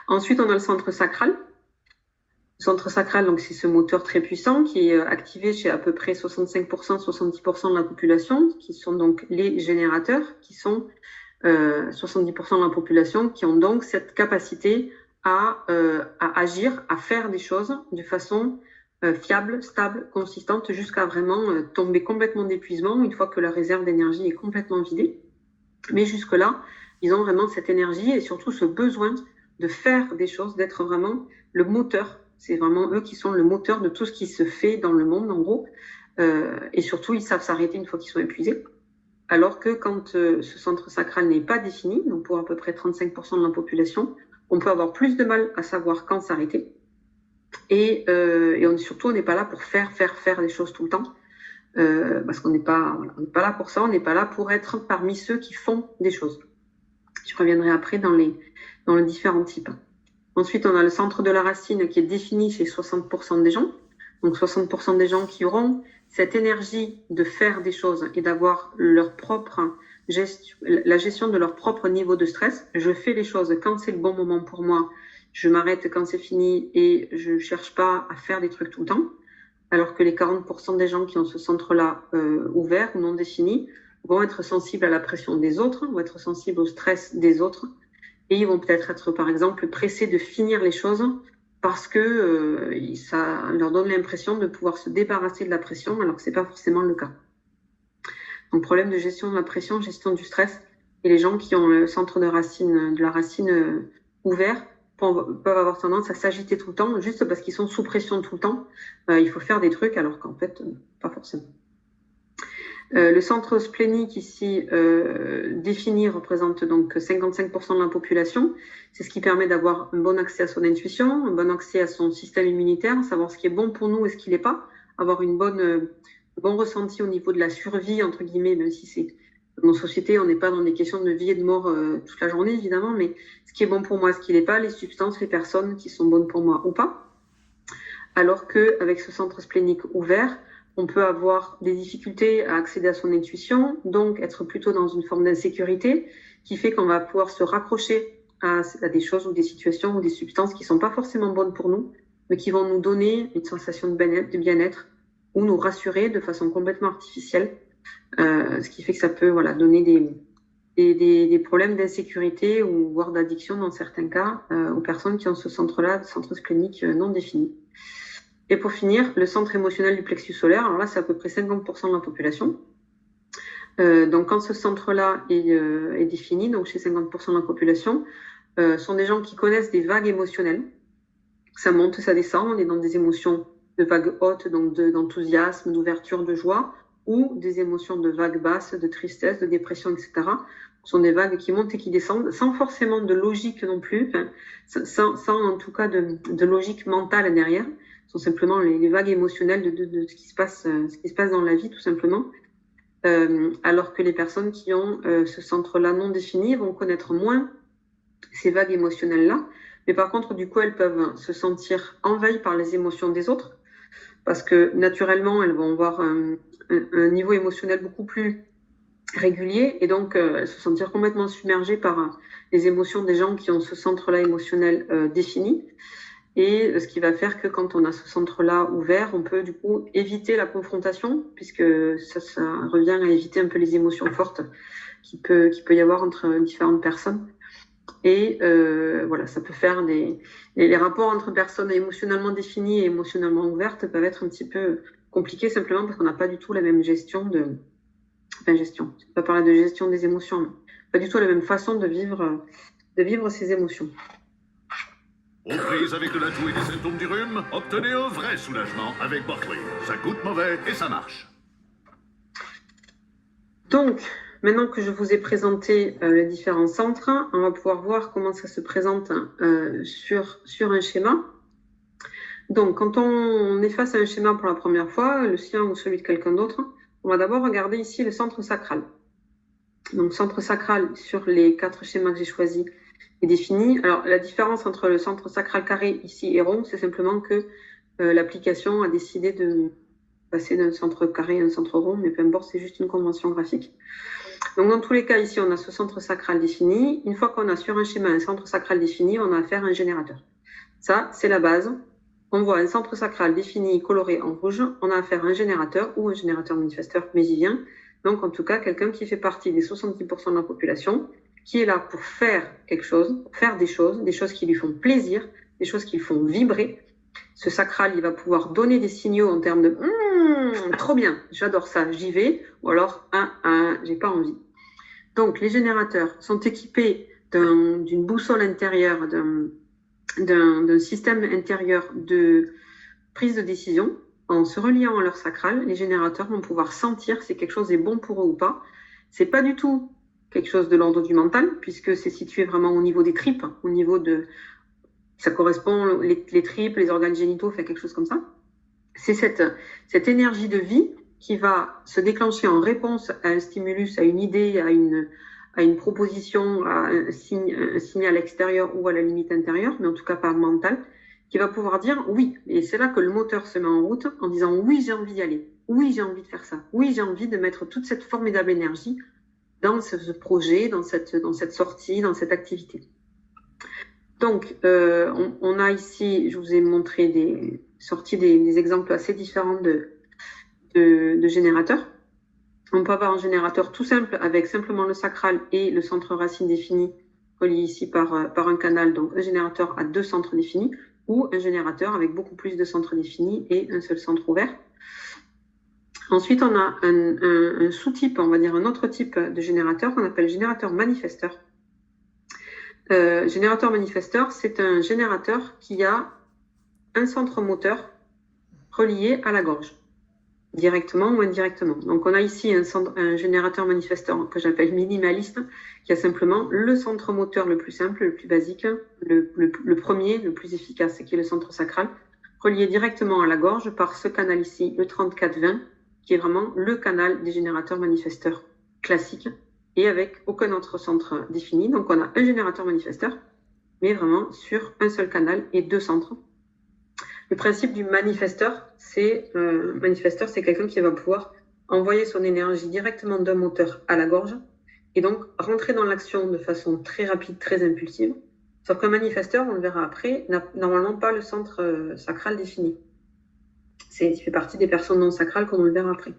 S2: Ensuite, on a le centre sacral. Le centre sacral, donc, c'est ce moteur très puissant qui est activé chez à peu près 65%, 70% de la population, qui sont donc les générateurs, qui sont 70% de la population, qui ont donc cette capacité à agir, à faire des choses de façon fiable, stable, consistante, jusqu'à vraiment tomber complètement d'épuisement une fois que la réserve d'énergie est complètement vidée. Mais jusque-là, ils ont vraiment cette énergie et surtout ce besoin de faire des choses, d'être vraiment le moteur. C'est vraiment eux qui sont le moteur de tout ce qui se fait dans le monde, en gros. Et surtout, ils savent s'arrêter une fois qu'ils sont épuisés. Alors que quand ce centre sacral n'est pas défini, donc pour à peu près 35% de la population, on peut avoir plus de mal à savoir quand s'arrêter. Et surtout, on n'est pas là pour faire les choses tout le temps. Parce qu'on n'est pas là pour ça, on n'est pas là pour être parmi ceux qui font des choses. Je reviendrai après dans les différents types. Ensuite, on a le centre de la racine qui est défini chez 60% des gens. Donc 60% des gens qui auront cette énergie de faire des choses et d'avoir la gestion de leur propre niveau de stress. Je fais les choses quand c'est le bon moment pour moi. Je m'arrête quand c'est fini et je cherche pas à faire des trucs tout le temps. alors que les 40% des gens qui ont ce centre-là ouvert ou non défini vont être sensibles à la pression des autres, vont être sensibles au stress des autres, et ils vont peut-être être, par exemple, pressés de finir les choses parce que ça leur donne l'impression de pouvoir se débarrasser de la pression, alors que ce n'est pas forcément le cas. Donc, problème de gestion de la pression, gestion du stress, et les gens qui ont le centre de la racine ouvert peuvent avoir tendance à s'agiter tout le temps, juste parce qu'ils sont sous pression tout le temps. Il faut faire des trucs, alors qu'en fait, pas forcément. Le centre splénique ici défini représente donc 55% de la population. C'est ce qui permet d'avoir un bon accès à son intuition, un bon accès à son système immunitaire, savoir ce qui est bon pour nous et ce qui l'est pas, avoir un bon ressenti au niveau de la survie, entre guillemets, même si c'est dans nos sociétés, on n'est pas dans des questions de vie et de mort toute la journée, évidemment, mais ce qui est bon pour moi, ce qui l'est pas, les substances, les personnes qui sont bonnes pour moi ou pas. Alors qu'avec ce centre splénique ouvert, on peut avoir des difficultés à accéder à son intuition, donc être plutôt dans une forme d'insécurité qui fait qu'on va pouvoir se raccrocher à des choses ou des situations ou des substances qui ne sont pas forcément bonnes pour nous, mais qui vont nous donner une sensation de bien-être ou nous rassurer de façon complètement artificielle, ce qui fait que ça peut donner des problèmes d'insécurité ou voire d'addiction dans certains cas aux personnes qui ont ce centre-là, centre splénique non défini. Et pour finir, le centre émotionnel du plexus solaire, alors là, c'est à peu près 50% de la population. Donc, quand ce centre-là est défini, donc chez 50% de la population, sont des gens qui connaissent des vagues émotionnelles. Ça monte, ça descend, on est dans des émotions de vagues hautes, donc d'enthousiasme, d'ouverture, de joie, ou des émotions de vagues basses, de tristesse, de dépression, etc. Ce sont des vagues qui montent et qui descendent, sans forcément de logique non plus, sans en tout cas de logique mentale derrière. Ce sont simplement les vagues émotionnelles de ce qui se passe dans la vie, tout simplement. Alors que les personnes qui ont ce centre-là non défini vont connaître moins ces vagues émotionnelles-là. Mais par contre, du coup, elles peuvent se sentir envahies par les émotions des autres, parce que naturellement, elles vont avoir un niveau émotionnel beaucoup plus régulier, et donc elles se sentir complètement submergées par les émotions des gens qui ont ce centre-là émotionnel défini. Et ce qui va faire que quand on a ce centre-là ouvert, on peut du coup éviter la confrontation, puisque ça revient à éviter un peu les émotions fortes qu'il peut y avoir entre différentes personnes. Et ça peut faire les rapports entre personnes émotionnellement définies et émotionnellement ouvertes peuvent être un petit peu compliqués, simplement parce qu'on n'a pas du tout la même gestion je ne vais pas parler de gestion des émotions, mais pas du tout la même façon de vivre ces émotions.
S3: Aux prises avec de la toux et des symptômes du rhume, obtenez un vrai soulagement avec Berkeley. Ça goûte mauvais et ça marche.
S2: Donc, maintenant que je vous ai présenté les différents centres, on va pouvoir voir comment ça se présente sur un schéma. Donc, quand on est face à un schéma pour la première fois, le sien ou celui de quelqu'un d'autre, on va d'abord regarder ici le centre sacral. Donc, centre sacral sur les 4 schémas que j'ai choisis est défini. Alors, la différence entre le centre sacral carré ici et rond, c'est simplement que l'application a décidé de passer d'un centre carré à un centre rond, mais peu importe, c'est juste une convention graphique. Donc, dans tous les cas, ici, on a ce centre sacral défini. Une fois qu'on a sur un schéma un centre sacral défini, on a affaire à un générateur. Ça, c'est la base. On voit un centre sacral défini, coloré en rouge. On a affaire à un générateur ou un générateur manifesteur mésivien. Donc, en tout cas, quelqu'un qui fait partie des 70% de la population, qui est là pour faire quelque chose, faire des choses qui lui font plaisir, des choses qui le font vibrer. Ce sacral, il va pouvoir donner des signaux en termes de trop bien, j'adore ça, j'y vais, ou alors j'ai pas envie. Donc, les générateurs sont équipés d'une boussole intérieure, d'un système intérieur de prise de décision. En se reliant à leur sacral, les générateurs vont pouvoir sentir si quelque chose est bon pour eux ou pas. C'est pas du tout quelque chose de l'ordre du mental, puisque c'est situé vraiment au niveau des tripes, au niveau de... Ça correspond, les tripes, les organes génitaux, fait quelque chose comme ça. C'est cette énergie de vie qui va se déclencher en réponse à un stimulus, à une idée, à une proposition, à un signal extérieur ou à la limite intérieure, mais en tout cas pas mental, qui va pouvoir dire oui. Et c'est là que le moteur se met en route en disant oui, j'ai envie d'y aller, oui, j'ai envie de faire ça, oui, j'ai envie de mettre toute cette formidable énergie dans ce projet, dans cette sortie, dans cette activité. Donc, on a ici, je vous ai montré sorti des exemples assez différents de générateurs. On peut avoir un générateur tout simple avec simplement le sacral et le centre racine défini, relié ici par un canal, donc un générateur à 2 centres définis, ou un générateur avec beaucoup plus de centres définis et un seul centre ouvert. Ensuite, on a un sous-type, on va dire un autre type de générateur qu'on appelle générateur manifesteur. Générateur manifesteur, c'est un générateur qui a un centre moteur relié à la gorge, directement ou indirectement. Donc, on a ici un générateur manifesteur que j'appelle minimaliste, qui a simplement le centre moteur le plus simple, le plus basique, le premier, le plus efficace, qui est le centre sacral, relié directement à la gorge par ce canal ici, le 3420, qui est vraiment le canal des générateurs manifesteurs classiques, et avec aucun autre centre défini. Donc, on a un générateur manifesteur, mais vraiment sur un seul canal et 2 centres. Le principe du manifesteur, c'est quelqu'un qui va pouvoir envoyer son énergie directement d'un moteur à la gorge et donc rentrer dans l'action de façon très rapide, très impulsive. Sauf qu'un manifesteur, on le verra après, n'a normalement pas le centre sacral défini. Il fait partie des personnes non sacrales, comme on le verra après.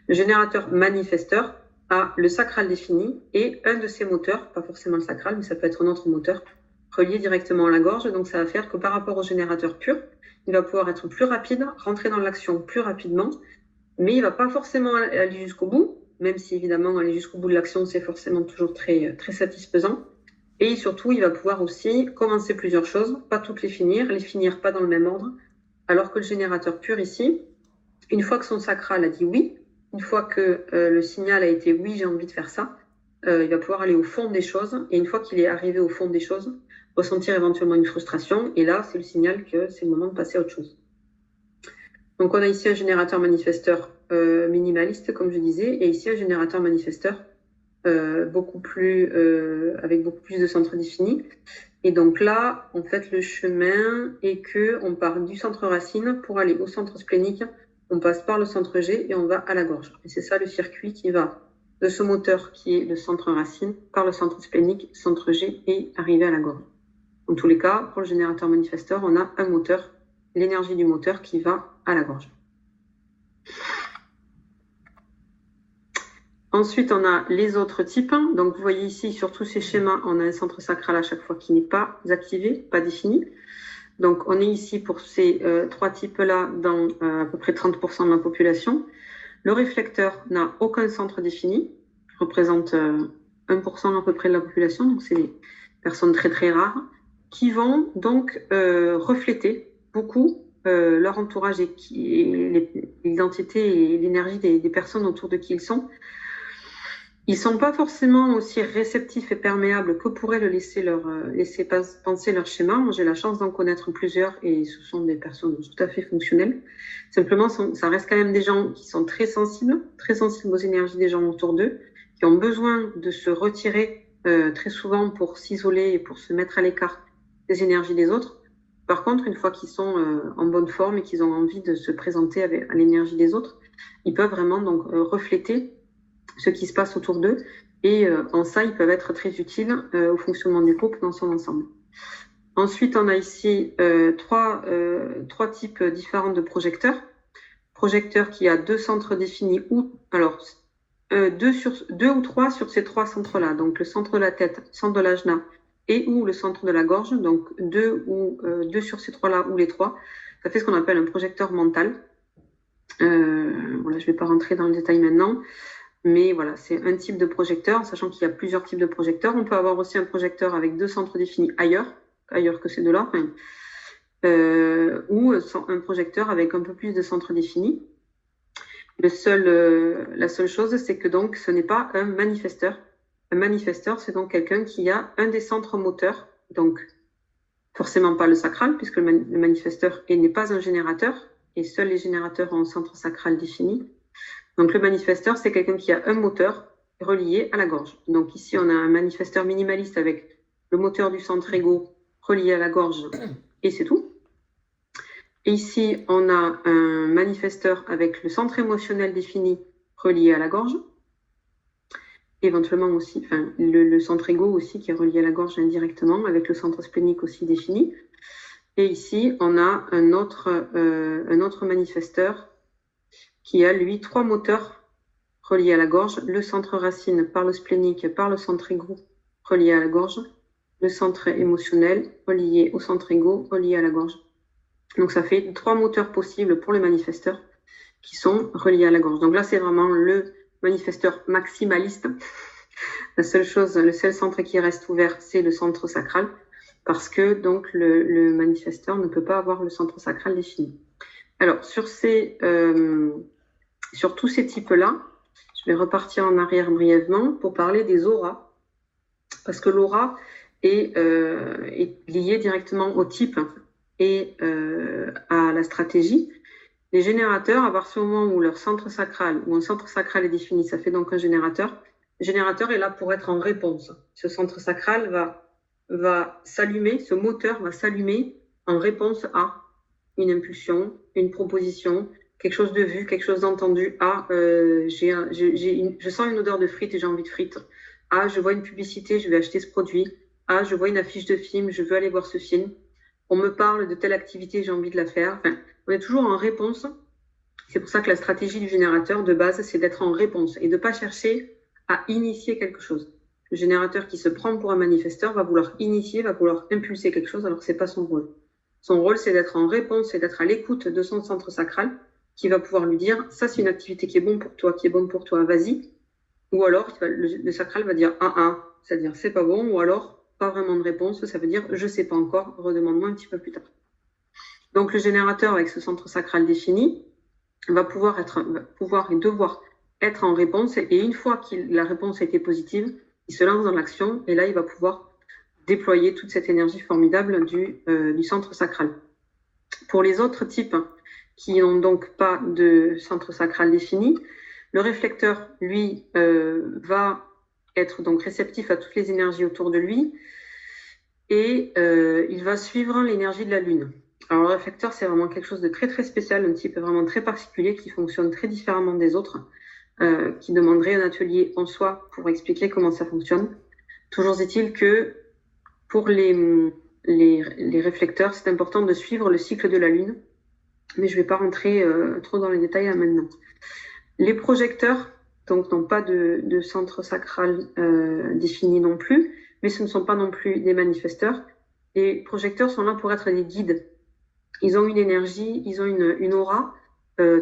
S2: Le générateur manifesteur a le sacral défini et un de ses moteurs, pas forcément le sacral, mais ça peut être un autre moteur, relié directement à la gorge. Donc ça va faire que par rapport au générateur pur, il va pouvoir être plus rapide, rentrer dans l'action plus rapidement, mais il ne va pas forcément aller jusqu'au bout, même si évidemment aller jusqu'au bout de l'action, c'est forcément toujours très, très satisfaisant. Et surtout, il va pouvoir aussi commencer plusieurs choses, pas toutes les finir pas dans le même ordre, alors que le générateur pur ici, une fois que son sacral a dit oui, une fois que le signal a été oui, j'ai envie de faire ça, il va pouvoir aller au fond des choses. Et une fois qu'il est arrivé au fond des choses, ressentir éventuellement une frustration. Et là, c'est le signal que c'est le moment de passer à autre chose. Donc, on a ici un générateur manifesteur minimaliste, comme je disais, et ici un générateur manifesteur avec beaucoup plus de centres définis. Et donc là, en fait, le chemin est qu'on part du centre racine pour aller au centre splénique. On passe par le centre G et on va à la gorge. Et c'est ça le circuit qui va de ce moteur qui est le centre racine par le centre splénique, centre G et arriver à la gorge. Dans tous les cas, pour le générateur manifesteur, on a un moteur, l'énergie du moteur qui va à la gorge. Ensuite, on a les autres types. Donc, vous voyez ici, sur tous ces schémas, on a un centre sacral à chaque fois qui n'est pas activé, pas défini. Donc, on est ici pour ces 3 types-là dans à peu près 30% de la population. Le réflecteur n'a aucun centre défini, représente 1% à peu près de la population, donc c'est des personnes très très rares, qui vont donc refléter beaucoup leur entourage et l'identité et l'énergie des personnes autour de qui ils sont. Ils ne sont pas forcément aussi réceptifs et perméables que pourraient le laisser penser leur schéma. Moi, j'ai la chance d'en connaître plusieurs et ce sont des personnes tout à fait fonctionnelles. Simplement, ça reste quand même des gens qui sont très sensibles aux énergies des gens autour d'eux, qui ont besoin de se retirer très souvent pour s'isoler et pour se mettre à l'écart des énergies des autres. Par contre, une fois qu'ils sont en bonne forme et qu'ils ont envie de se présenter à l'énergie des autres, ils peuvent vraiment donc refléter ce qui se passe autour d'eux. Et en ça, ils peuvent être très utiles au fonctionnement du groupe dans son ensemble. Ensuite, on a ici trois types différents de projecteurs. Projecteur qui a 2 centres définis, deux ou trois sur ces 3 centres-là. Donc, le centre de la tête, centre de l'ajna et ou le centre de la gorge. Donc, 2 sur ces 3-là ou les 3. Ça fait ce qu'on appelle un projecteur mental. Voilà, je ne vais pas rentrer dans le détail maintenant. Mais voilà, c'est un type de projecteur, sachant qu'il y a plusieurs types de projecteurs. On peut avoir aussi un projecteur avec 2 centres définis ailleurs que ces 2-là, ou un projecteur avec un peu plus de centres définis. La seule chose, c'est que donc ce n'est pas un manifesteur. Un manifesteur, c'est donc quelqu'un qui a un des centres moteurs, donc forcément pas le sacral, puisque le manifesteur n'est pas un générateur, et seuls les générateurs ont un centre sacral défini. Donc, le manifesteur, c'est quelqu'un qui a un moteur relié à la gorge. Donc, ici, on a un manifesteur minimaliste avec le moteur du centre égo relié à la gorge, et c'est tout. Et ici, on a un manifesteur avec le centre émotionnel défini relié à la gorge. éventuellement aussi, enfin, le centre égo aussi qui est relié à la gorge indirectement, avec le centre splénique aussi défini. Et ici, on a un autre manifesteur qui a, lui, 3 moteurs reliés à la gorge, le centre racine par le splénique, par le centre égo relié à la gorge, le centre émotionnel relié au centre égo relié à la gorge. Donc ça fait 3 moteurs possibles pour le manifesteur qui sont reliés à la gorge. Donc là, c'est vraiment le manifesteur maximaliste. Le seul centre qui reste ouvert, c'est le centre sacral, parce que donc le manifesteur ne peut pas avoir le centre sacral défini. Alors, sur tous ces types-là, je vais repartir en arrière brièvement pour parler des auras, parce que l'aura est liée directement au type et à la stratégie. Les générateurs, à partir du moment où leur centre sacral ou un centre sacral est défini, ça fait donc un générateur. Le générateur est là pour être en réponse. Ce centre sacral va s'allumer, ce moteur va s'allumer en réponse à une impulsion, une proposition, quelque chose de vu, quelque chose d'entendu. Ah, je sens une odeur de frites et j'ai envie de frites. Ah, je vois une publicité, je vais acheter ce produit. Ah, je vois une affiche de film, je veux aller voir ce film. On me parle de telle activité, j'ai envie de la faire. Enfin, on est toujours en réponse. C'est pour ça que la stratégie du générateur de base, c'est d'être en réponse et de ne pas chercher à initier quelque chose. Le générateur qui se prend pour un manifesteur va vouloir initier, va vouloir impulser quelque chose alors que ce n'est pas son rôle. Son rôle, c'est d'être en réponse et d'être à l'écoute de son centre sacral qui va pouvoir lui dire « ça, c'est une activité qui est bonne pour toi, vas-y ». Ou alors, le sacral va dire « c'est-à-dire « c'est pas bon » ou alors « pas vraiment de réponse », ça veut dire « je sais pas encore, redemande-moi un petit peu plus tard ». Donc, le générateur avec ce centre sacral défini va pouvoir et devoir être en réponse et une fois que la réponse a été positive, il se lance dans l'action et là, il va pouvoir déployer toute cette énergie formidable du centre sacral. Pour les autres types qui n'ont donc pas de centre sacral défini, le réflecteur, lui, va être donc réceptif à toutes les énergies autour de lui et il va suivre l'énergie de la Lune. Alors, le réflecteur, c'est vraiment quelque chose de très, très spécial, un type vraiment très particulier qui fonctionne très différemment des autres, qui demanderait un atelier en soi pour expliquer comment ça fonctionne. Toujours est-il que pour les réflecteurs, c'est important de suivre le cycle de la Lune, mais je ne vais pas rentrer trop dans les détails là maintenant. Les projecteurs, donc, n'ont pas de centre sacral défini non plus, mais ce ne sont pas non plus des manifesteurs. Les projecteurs sont là pour être des guides. Ils ont une énergie, ils ont une aura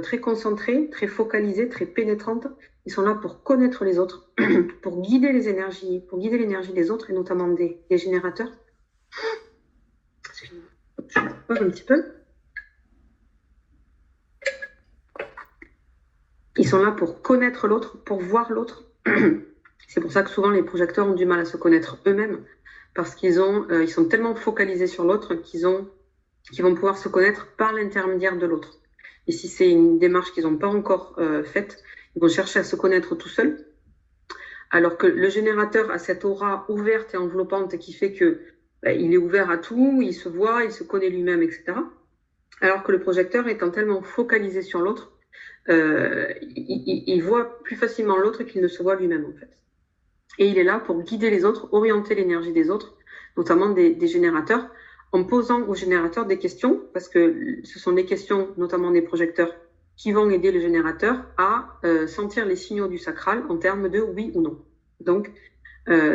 S2: très concentrée, très focalisée, très pénétrante. Ils sont là pour connaître les autres, pour guider les énergies, pour guider l'énergie des autres et notamment des générateurs. Je me pose un petit peu. Ils sont là pour connaître l'autre, pour voir l'autre. C'est pour ça que souvent les projecteurs ont du mal à se connaître eux-mêmes parce qu'ils sont tellement focalisés sur l'autre qu'ils vont pouvoir se connaître par l'intermédiaire de l'autre. Et si c'est une démarche qu'ils n'ont pas encore faite, ils vont chercher à se connaître tout seuls. Alors que le générateur a cette aura ouverte et enveloppante qui fait que il est ouvert à tout, il se voit, il se connaît lui-même, etc. Alors que le projecteur étant tellement focalisé sur l'autre, il voit plus facilement l'autre qu'il ne se voit lui-même en fait. Et il est là pour guider les autres, orienter l'énergie des autres, notamment des générateurs, en posant aux générateurs des questions, parce que ce sont des questions, notamment des projecteurs, qui vont aider le générateur à sentir les signaux du sacral en termes de oui ou non. Donc,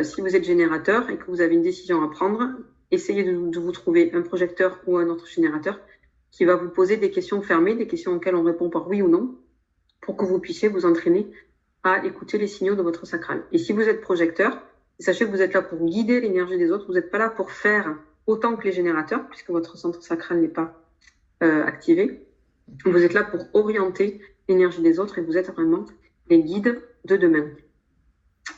S2: si vous êtes générateur et que vous avez une décision à prendre, essayez de vous trouver un projecteur ou un autre générateur qui va vous poser des questions fermées, des questions auxquelles on répond par oui ou non, pour que vous puissiez vous entraîner à écouter les signaux de votre sacral. Et si vous êtes projecteur, sachez que vous êtes là pour guider l'énergie des autres, vous n'êtes pas là pour faire autant que les générateurs, puisque votre centre sacral n'est pas activé. Vous êtes là pour orienter l'énergie des autres et vous êtes vraiment les guides de demain.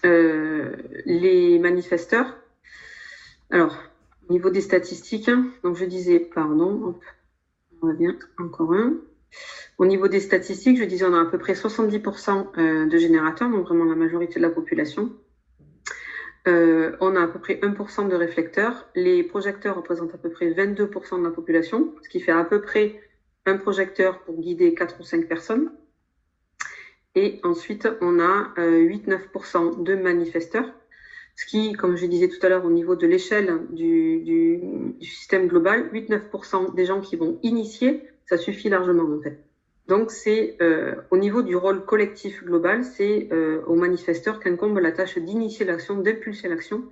S2: Les manifesteurs, alors, au niveau des statistiques, donc je disais, pardon, hop, on revient, encore un. Au niveau des statistiques, je disais, on a à peu près 70% de générateurs, donc vraiment la majorité de la population. On a à peu près 1% de réflecteurs. Les projecteurs représentent à peu près 22% de la population, ce qui fait à peu près un projecteur pour guider 4 ou 5 personnes. Et ensuite, on a 8-9% de manifesteurs, ce qui, comme je disais tout à l'heure, au niveau de l'échelle du système global, 8-9% des gens qui vont initier, ça suffit largement en fait. Donc c'est au niveau du rôle collectif global, c'est au manifesteur qu'incombe la tâche d'initier l'action, d'impulser l'action,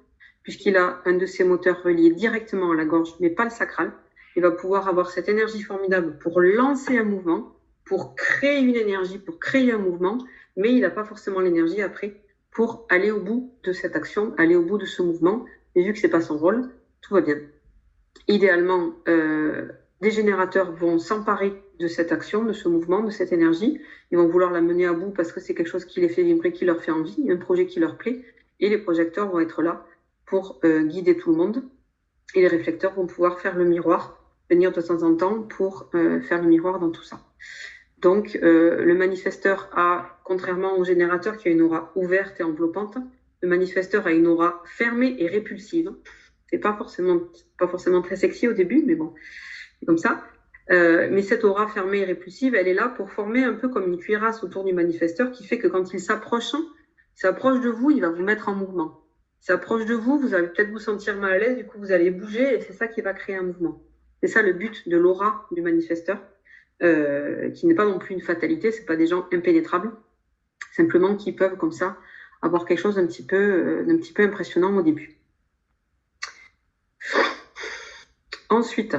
S2: puisqu'il a un de ses moteurs relié directement à la gorge, mais pas le sacral. Il va pouvoir avoir cette énergie formidable pour lancer un mouvement, pour créer une énergie, pour créer un mouvement, mais il n'a pas forcément l'énergie après pour aller au bout de cette action, aller au bout de ce mouvement. Et vu que c'est pas son rôle, tout va bien. Idéalement, des générateurs vont s'emparer de cette action, de ce mouvement, de cette énergie. Ils vont vouloir la mener à bout parce que c'est quelque chose qui les fait vibrer, qui leur fait envie, un projet qui leur plaît. Et les projecteurs vont être là pour guider tout le monde. Et les réflecteurs vont pouvoir faire le miroir, venir de temps en temps pour faire le miroir dans tout ça. Donc, le manifesteur a, contrairement au générateur qui a une aura ouverte et enveloppante, le manifesteur a une aura fermée et répulsive. C'est pas forcément très sexy au début, mais bon, c'est comme ça. Mais cette aura fermée et répulsive, elle est là pour former un peu comme une cuirasse autour du manifesteur qui fait que quand il s'approche de vous, il va vous mettre en mouvement. Il s'approche de vous, vous allez peut-être vous sentir mal à l'aise, du coup vous allez bouger et c'est ça qui va créer un mouvement. C'est ça le but de l'aura du manifesteur. Qui n'est pas non plus une fatalité, c'est pas des gens impénétrables, simplement qui peuvent comme ça avoir quelque chose d'un petit peu impressionnant au début. Ensuite,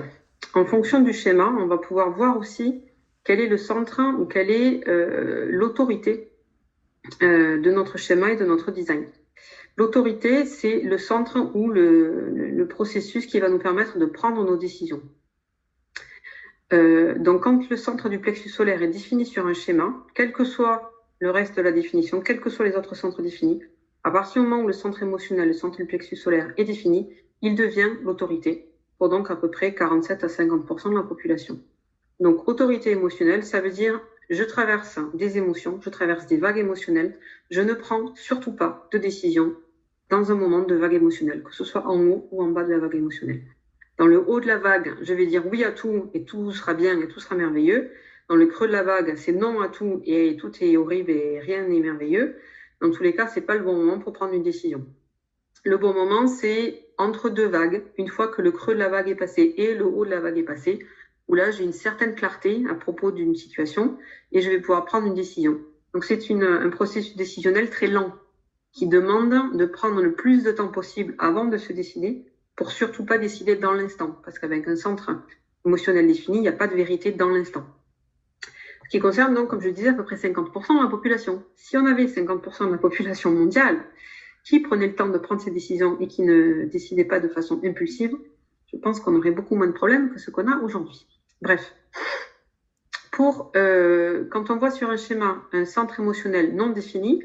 S2: en fonction du schéma, on va pouvoir voir aussi quel est le centre ou quelle est l'autorité de notre schéma et de notre design. L'autorité, c'est le centre ou le processus qui va nous permettre de prendre nos décisions. Donc, quand le centre du plexus solaire est défini sur un schéma, quel que soit le reste de la définition, quels que soient les autres centres définis, à partir du moment où le centre émotionnel, le centre du plexus solaire est défini, il devient l'autorité, pour donc à peu près 47 à 50% de la population. Donc, autorité émotionnelle, ça veut dire je traverse des émotions, je traverse des vagues émotionnelles, je ne prends surtout pas de décision dans un moment de vague émotionnelle, que ce soit en haut ou en bas de la vague émotionnelle. Dans le haut de la vague, je vais dire oui à tout et tout sera bien et tout sera merveilleux. Dans le creux de la vague, c'est non à tout et tout est horrible et rien n'est merveilleux. Dans tous les cas, c'est pas le bon moment pour prendre une décision. Le bon moment, c'est entre deux vagues, une fois que le creux de la vague est passé et le haut de la vague est passé, où là, j'ai une certaine clarté à propos d'une situation et je vais pouvoir prendre une décision. Donc, c'est un processus décisionnel très lent qui demande de prendre le plus de temps possible avant de se décider pour surtout pas décider dans l'instant, parce qu'avec un centre émotionnel défini, il n'y a pas de vérité dans l'instant. Ce qui concerne donc, comme je disais, à peu près 50% de la population. Si on avait 50% de la population mondiale qui prenait le temps de prendre ses décisions et qui ne décidait pas de façon impulsive, je pense qu'on aurait beaucoup moins de problèmes que ce qu'on a aujourd'hui. Bref, quand on voit sur un schéma un centre émotionnel non défini,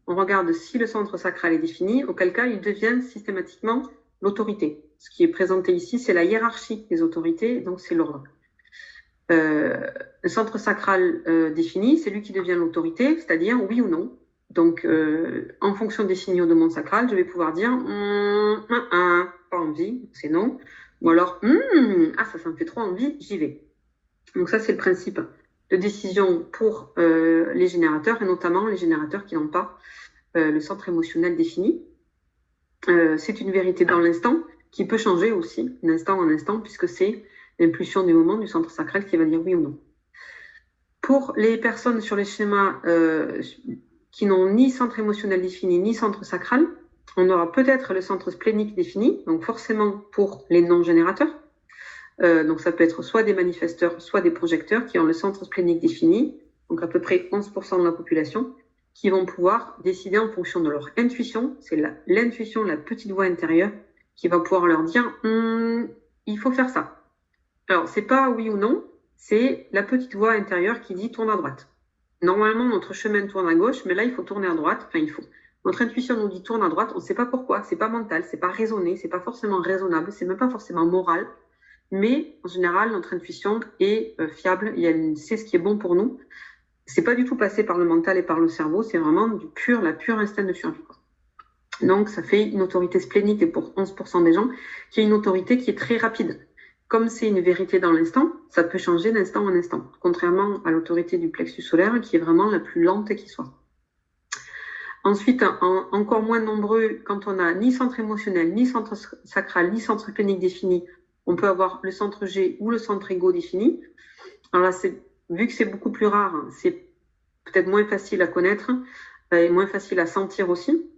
S2: on regarde si le centre sacral est défini, auquel cas il devient systématiquement l'autorité. Ce qui est présenté ici, c'est la hiérarchie des autorités, donc c'est l'ordre. Le centre sacral défini, c'est lui qui devient l'autorité, c'est-à-dire oui ou non. Donc, en fonction des signaux de mon sacral, je vais pouvoir dire pas envie, c'est non. Ou alors, ça me fait trop envie, j'y vais. Donc ça, c'est le principe de décision pour les générateurs, et notamment les générateurs qui n'ont pas le centre émotionnel défini. C'est une vérité dans l'instant qui peut changer aussi, d'instant en instant, puisque c'est l'impulsion du moment du centre sacral qui va dire oui ou non. Pour les personnes sur les schémas qui n'ont ni centre émotionnel défini, ni centre sacral, on aura peut-être le centre splénique défini, donc forcément pour les non-générateurs. Donc ça peut être soit des manifesteurs, soit des projecteurs qui ont le centre splénique défini, donc à peu près 11% de la population, qui vont pouvoir décider en fonction de leur intuition. C'est l'intuition, la petite voix intérieure, qui va pouvoir leur dire il faut faire ça. Alors, c'est pas oui ou non, c'est la petite voix intérieure qui dit tourne à droite. Normalement, notre chemin tourne à gauche, mais là, il faut tourner à droite. Enfin, il faut. Notre intuition nous dit tourne à droite, on ne sait pas pourquoi, c'est pas mental, c'est pas raisonné, c'est pas forcément raisonnable, c'est même pas forcément moral. Mais en général, notre intuition est fiable, elle sait ce qui est bon pour nous. C'est pas du tout passé par le mental et par le cerveau, c'est vraiment la pure instinct de survie. Donc, ça fait une autorité splénique et pour 11% des gens, qui est une autorité qui est très rapide. comme c'est une vérité dans l'instant, ça peut changer d'instant en instant, contrairement à l'autorité du plexus solaire qui est vraiment la plus lente qui soit. Ensuite, encore moins nombreux, quand on n'a ni centre émotionnel, ni centre sacral, ni centre clinique défini, on peut avoir le centre G ou le centre égo défini. Alors là, vu que c'est beaucoup plus rare, c'est peut-être moins facile à connaître et moins facile à sentir aussi.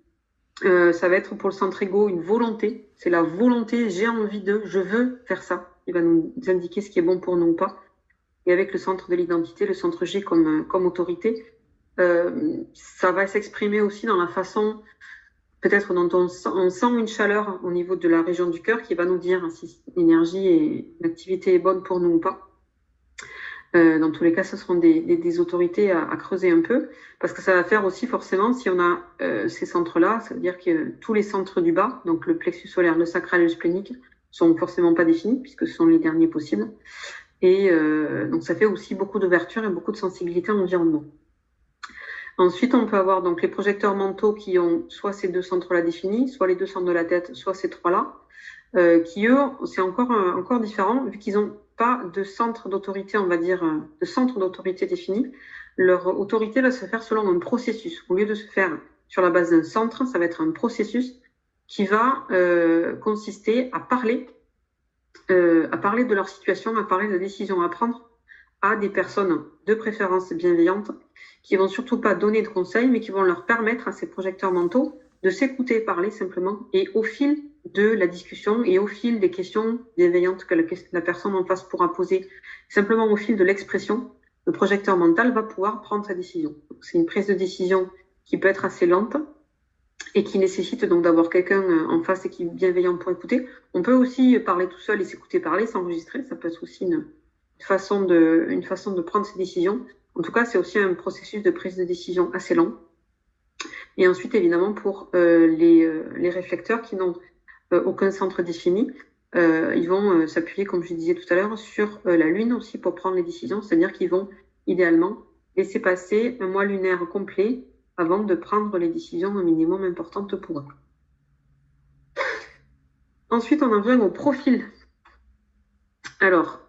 S2: Ça va être pour le centre égo une volonté. C'est la volonté, j'ai envie de, je veux faire ça. Il va nous indiquer ce qui est bon pour nous ou pas. Et avec le centre de l'identité, le centre G comme autorité, ça va s'exprimer aussi dans la façon, peut-être dont on sent une chaleur au niveau de la région du cœur qui va nous dire si l'énergie et l'activité est bonne pour nous ou pas. Dans tous les cas, ce seront des autorités à creuser un peu, parce que ça va faire aussi forcément, si on a ces centres-là, ça veut dire que tous les centres du bas, donc le plexus solaire, le sacral et le splénique, sont forcément pas définis, puisque ce sont les derniers possibles. Et donc ça fait aussi beaucoup d'ouverture et beaucoup de sensibilité à l'environnement. Ensuite, on peut avoir donc les projecteurs mentaux qui ont soit ces deux centres-là définis, soit les deux centres de la tête, soit ces trois-là, qui eux, c'est encore différent, vu qu'ils n'ont pas de centre d'autorité, on va dire, de centre d'autorité défini. Leur autorité va se faire selon un processus. Au lieu de se faire sur la base d'un centre, ça va être un processus qui va consister à parler de leur situation, à parler de décisions à prendre à des personnes de préférence bienveillantes qui vont surtout pas donner de conseils, mais qui vont leur permettre à ces projecteurs mentaux de s'écouter parler simplement, et au fil de la discussion et au fil des questions bienveillantes que la personne en face pourra poser, simplement au fil de l'expression, le projecteur mental va pouvoir prendre sa décision. C'est une prise de décision qui peut être assez lente et qui nécessite donc d'avoir quelqu'un en face et qui est bienveillant pour écouter. On peut aussi parler tout seul et s'écouter parler, s'enregistrer, ça peut être aussi une façon de prendre ses décisions. En tout cas, c'est aussi un processus de prise de décision assez lent. Et ensuite, évidemment, pour les réflecteurs qui n'ont aucun centre défini, ils vont s'appuyer, comme je disais tout à l'heure, sur la Lune aussi pour prendre les décisions. C'est-à-dire qu'ils vont idéalement laisser passer un mois lunaire complet avant de prendre les décisions au minimum importantes pour eux. Ensuite, on en vient au profil. Alors,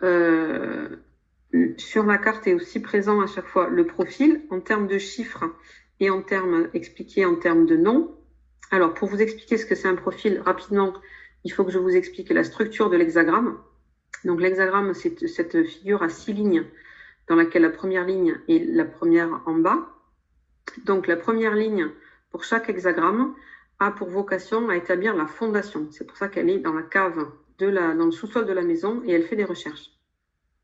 S2: sur la carte est aussi présent à chaque fois le profil en termes de chiffres et expliqué en termes de noms. Alors, pour vous expliquer ce que c'est un profil, rapidement, il faut que je vous explique la structure de l'hexagramme. Donc, l'hexagramme, c'est cette figure à 6 lignes dans laquelle la première ligne est la première en bas. Donc, la première ligne pour chaque hexagramme a pour vocation à établir la fondation. C'est pour ça qu'elle est dans la cave, dans le sous-sol de la maison, et elle fait des recherches.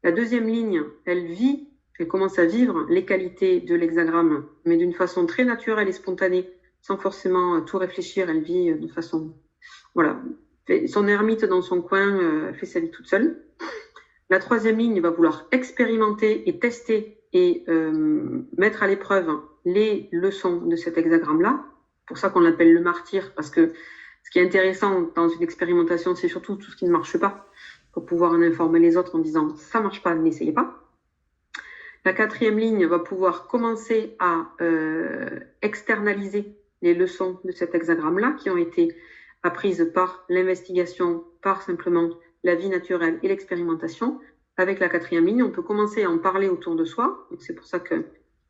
S2: La deuxième ligne, elle commence à vivre les qualités de l'hexagramme, mais d'une façon très naturelle et spontanée, sans forcément tout réfléchir. Elle vit de façon, voilà, son ermite dans son coin, fait sa vie toute seule. La troisième ligne va vouloir expérimenter et tester et mettre à l'épreuve les leçons de cet hexagramme-là. C'est pour ça qu'on l'appelle le martyr, parce que ce qui est intéressant dans une expérimentation, c'est surtout tout ce qui ne marche pas, pour pouvoir en informer les autres en disant « ça ne marche pas, n'essayez pas ». La quatrième ligne va pouvoir commencer à externaliser les leçons de cet hexagramme-là qui ont été apprises par l'investigation, par simplement la vie naturelle et l'expérimentation. Avec la quatrième ligne, on peut commencer à en parler autour de soi. C'est pour ça que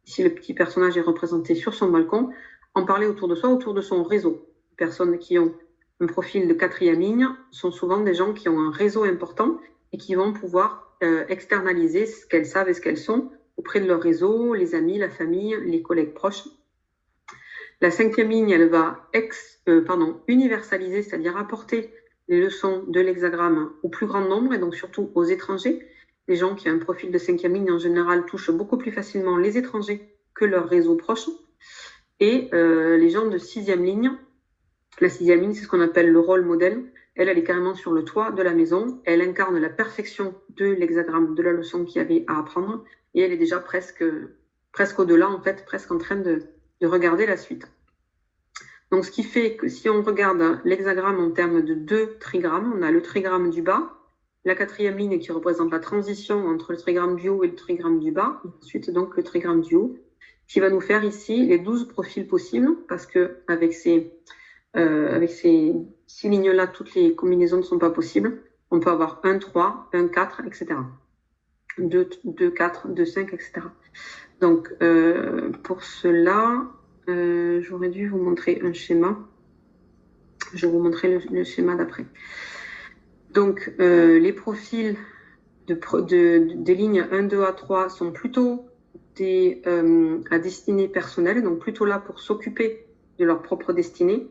S2: ici le petit personnage est représenté sur son balcon. En parler autour de soi, autour de son réseau. Les personnes qui ont un profil de quatrième ligne sont souvent des gens qui ont un réseau important et qui vont pouvoir externaliser ce qu'elles savent et ce qu'elles sont auprès de leur réseau, les amis, la famille, les collègues proches. La cinquième ligne, elle va universaliser, c'est-à-dire apporter les leçons de l'hexagramme au plus grand nombre et donc surtout aux étrangers. Les gens qui ont un profil de cinquième ligne, en général, touchent beaucoup plus facilement les étrangers que leur réseau proche. Et les gens de sixième ligne, la sixième ligne, c'est ce qu'on appelle le rôle modèle. Elle est carrément sur le toit de la maison. Elle incarne la perfection de l'hexagramme, de la leçon qu'il y avait à apprendre. Et elle est déjà presque au-delà, en fait, presque en train de regarder la suite. Donc, ce qui fait que si on regarde l'hexagramme en termes de 2 trigrammes, on a le trigramme du bas, la quatrième ligne qui représente la transition entre le trigramme du haut et le trigramme du bas, et ensuite donc le trigramme du haut, qui va nous faire ici les 12 profils possibles, parce que avec ces 6 lignes-là, toutes les combinaisons ne sont pas possibles. On peut avoir 1, 3, 1, 4, etc. 2, 2, 4, 2, 5, etc. Donc, pour cela, j'aurais dû vous montrer un schéma. Je vais vous montrer le schéma d'après. Donc, les profils des lignes 1, 2 à 3 sont plutôt à destinée personnelle, donc plutôt là pour s'occuper de leur propre destinée.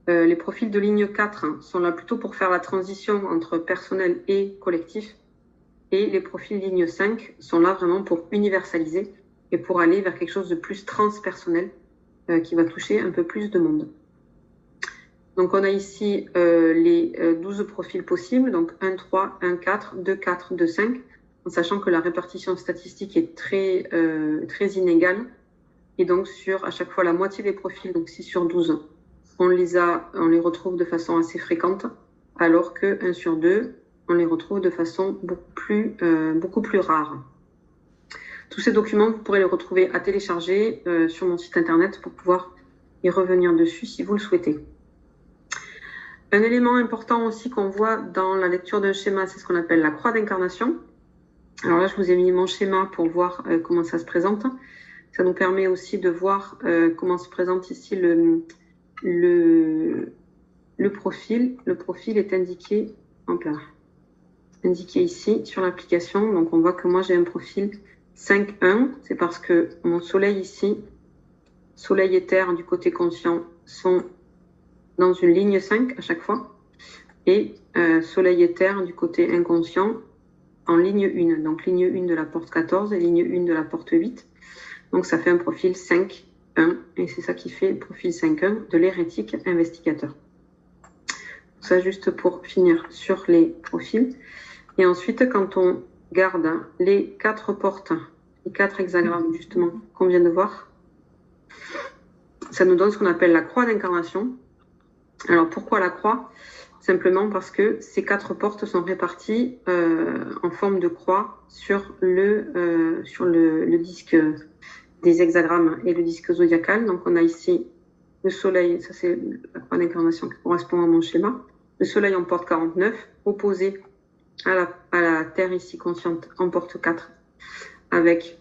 S2: Les profils de ligne 4 sont là plutôt pour faire la transition entre personnel et collectif. Et les profils ligne 5 sont là vraiment pour universaliser et pour aller vers quelque chose de plus transpersonnel qui va toucher un peu plus de monde. Donc, on a ici les 12 profils possibles, donc 1, 3, 1, 4, 2, 4, 2, 5, en sachant que la répartition statistique est très inégale. Et donc, sur à chaque fois la moitié des profils, donc 6 sur 12, on les retrouve de façon assez fréquente, alors que 1 sur 2, on les retrouve de façon beaucoup plus rare. Tous ces documents, vous pourrez les retrouver à télécharger sur mon site internet pour pouvoir y revenir dessus si vous le souhaitez. Un élément important aussi qu'on voit dans la lecture d'un schéma, c'est ce qu'on appelle la croix d'incarnation. Alors là, je vous ai mis mon schéma pour voir comment ça se présente. Ça nous permet aussi de voir comment se présente ici le profil. Le profil est indiqué ici sur l'application. Donc, on voit que moi, j'ai un profil 5-1. C'est parce que mon soleil ici, soleil et terre du côté conscient sont dans une ligne 5 à chaque fois, et soleil et terre du côté inconscient en ligne 1. Donc, ligne 1 de la porte 14 et ligne 1 de la porte 8. Donc, ça fait un profil 5-1, et c'est ça qui fait le profil 5-1 de l'hérétique investigateur. Ça, juste pour finir sur les profils. Et ensuite, quand on garde les 4 portes, les 4 hexagrammes, justement, qu'on vient de voir, ça nous donne ce qu'on appelle la croix d'incarnation. Alors, pourquoi la croix? Simplement parce que ces 4 portes sont réparties en forme de croix sur le disque des hexagrammes et le disque zodiacal. Donc, on a ici le soleil, ça c'est la croix d'incarnation qui correspond à mon schéma. Le soleil en porte 49, opposé à la terre ici consciente en porte 4, avec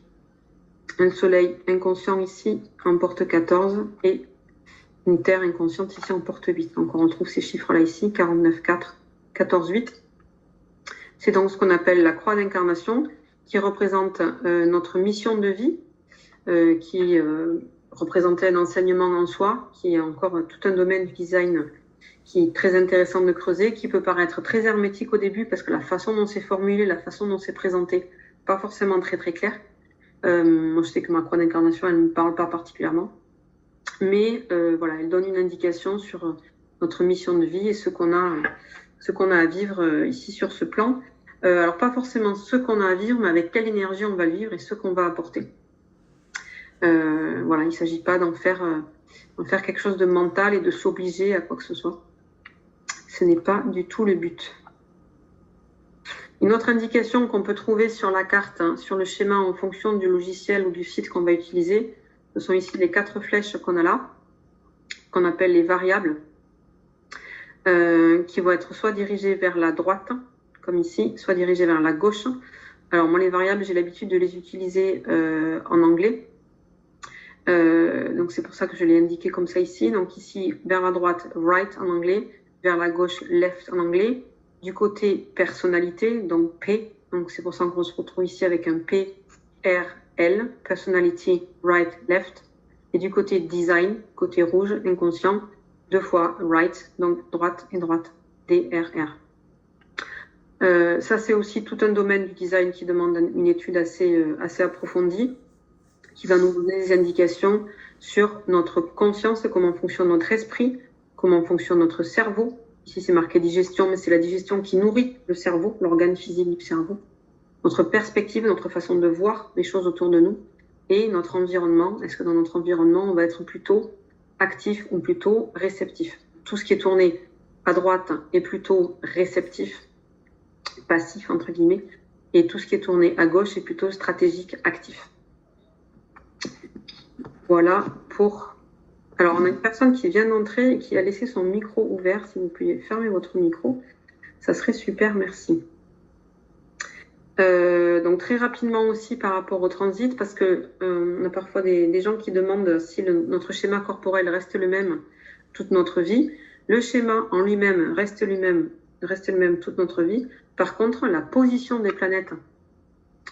S2: un soleil inconscient ici en porte 14 et une terre inconsciente ici en porte 8. Donc, on retrouve ces chiffres-là ici, 49, 4, 14, 8. C'est donc ce qu'on appelle la croix d'incarnation, qui représente notre mission de vie, qui représentait un enseignement en soi, qui est encore tout un domaine du design qui est très intéressant de creuser, qui peut paraître très hermétique au début, parce que la façon dont c'est formulé, la façon dont c'est présenté, pas forcément très très clair. Moi, je sais que ma croix d'incarnation, elle ne me parle pas particulièrement. Mais voilà, elle donne une indication sur notre mission de vie et ce qu'on a à vivre ici sur ce plan. Alors, pas forcément ce qu'on a à vivre, mais avec quelle énergie on va le vivre et ce qu'on va apporter. Voilà, il ne s'agit pas d'en faire quelque chose de mental et de s'obliger à quoi que ce soit. Ce n'est pas du tout le but. Une autre indication qu'on peut trouver sur la carte, sur le schéma en fonction du logiciel ou du site qu'on va utiliser, ce sont ici les 4 flèches qu'on a là, qu'on appelle les variables, qui vont être soit dirigées vers la droite, comme ici, soit dirigées vers la gauche. Alors moi, les variables, j'ai l'habitude de les utiliser en anglais. Donc c'est pour ça que je l'ai indiqué comme ça ici. Donc ici, vers la droite, right en anglais, vers la gauche, left en anglais. Du côté personnalité, donc P, donc c'est pour ça qu'on se retrouve ici avec un P, R, L, personality, right, left. Et du côté design, côté rouge, inconscient, 2 fois right, donc droite et droite, D, R, R. Ça, c'est aussi tout un domaine du design qui demande une étude assez approfondie, qui va nous donner des indications sur notre conscience, comment fonctionne notre esprit, comment fonctionne notre cerveau. Ici, c'est marqué digestion, mais c'est la digestion qui nourrit le cerveau, l'organe physique du cerveau. Notre perspective, notre façon de voir les choses autour de nous et notre environnement. Est-ce que dans notre environnement, on va être plutôt actif ou plutôt réceptif? Tout ce qui est tourné à droite est plutôt réceptif, passif, entre guillemets, et tout ce qui est tourné à gauche est plutôt stratégique, actif. Voilà pour... Alors, on a une personne qui vient d'entrer et qui a laissé son micro ouvert. Si vous pouviez fermer votre micro, Ça serait super, merci. Donc très rapidement aussi par rapport au transit, parce que on a parfois des gens qui demandent si notre schéma corporel reste le même toute notre vie. Le schéma en lui-même reste le même toute notre vie. Par contre, la position des planètes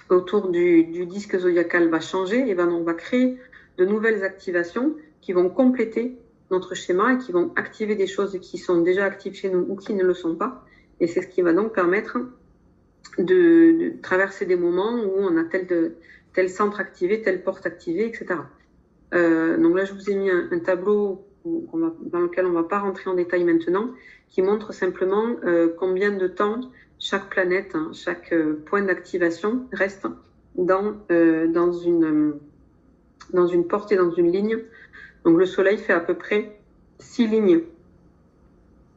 S2: autour du disque zodiacal va changer et on va créer de nouvelles activations qui vont compléter notre schéma et qui vont activer des choses qui sont déjà actives chez nous ou qui ne le sont pas. Et c'est ce qui va donc permettre de traverser des moments où on a tel centre activé, telle porte activée, etc. Donc là, je vous ai mis un tableau dans lequel on ne va pas rentrer en détail maintenant, qui montre simplement combien de temps chaque planète, chaque point d'activation reste dans une porte et dans une ligne. Donc le Soleil fait à peu près 6 lignes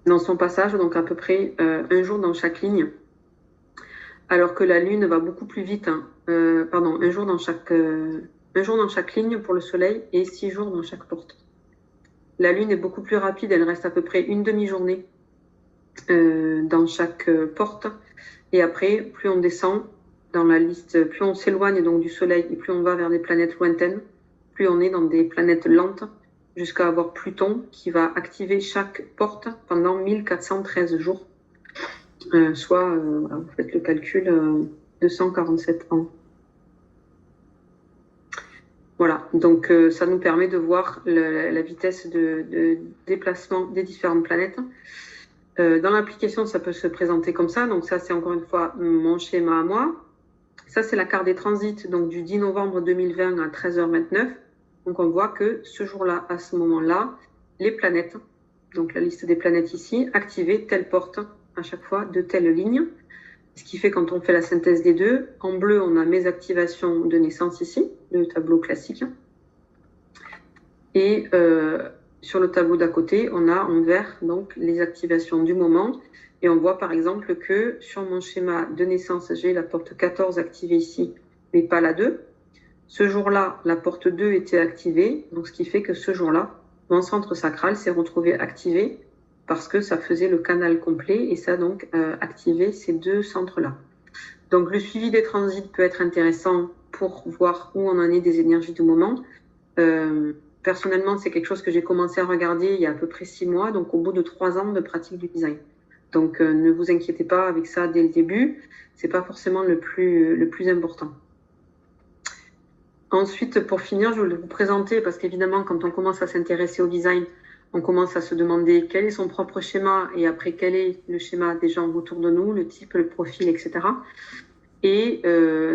S2: dans son passage, donc à peu près un jour dans chaque ligne. Alors que la Lune va beaucoup plus vite. Un jour dans chaque ligne pour le Soleil et 6 jours dans chaque porte. La Lune est beaucoup plus rapide, elle reste à peu près une demi-journée dans chaque porte. Et après, plus on descend dans la liste, plus on s'éloigne donc du Soleil et plus on va vers des planètes lointaines, plus on est dans des planètes lentes, jusqu'à avoir Pluton qui va activer chaque porte pendant 1413 jours. Soit, vous faites le calcul, 247 ans. Voilà, donc ça nous permet de voir la vitesse de déplacement des différentes planètes. Dans l'application, ça peut se présenter comme ça. Donc ça, c'est encore une fois mon schéma à moi. Ça, c'est la carte des transits donc du 10 novembre 2020 à 13h29. Donc on voit que ce jour-là, à ce moment-là, les planètes, donc la liste des planètes ici, activaient telle porte à chaque fois de telle ligne. Ce qui fait quand on fait la synthèse des deux, en bleu, on a mes activations de naissance ici, le tableau classique. Et sur le tableau d'à côté, on a en vert donc les activations du moment. Et on voit par exemple que sur mon schéma de naissance, j'ai la porte 14 activée ici, mais pas la 2. Ce jour-là, la porte 2 était activée, donc ce qui fait que ce jour-là, mon centre sacral s'est retrouvé activé parce que ça faisait le canal complet et ça a donc activé ces deux centres-là. Donc le suivi des transits peut être intéressant pour voir où on en est des énergies du moment. Personnellement, c'est quelque chose que j'ai commencé à regarder il y a à peu près 6 mois, donc au bout de 3 ans de pratique du design. Donc ne vous inquiétez pas avec ça dès le début, c'est pas forcément le plus important. Ensuite, pour finir, je voulais vous présenter, parce qu'évidemment, quand on commence à s'intéresser au design, on commence à se demander quel est son propre schéma et après quel est le schéma des gens autour de nous, le type, le profil, etc. Et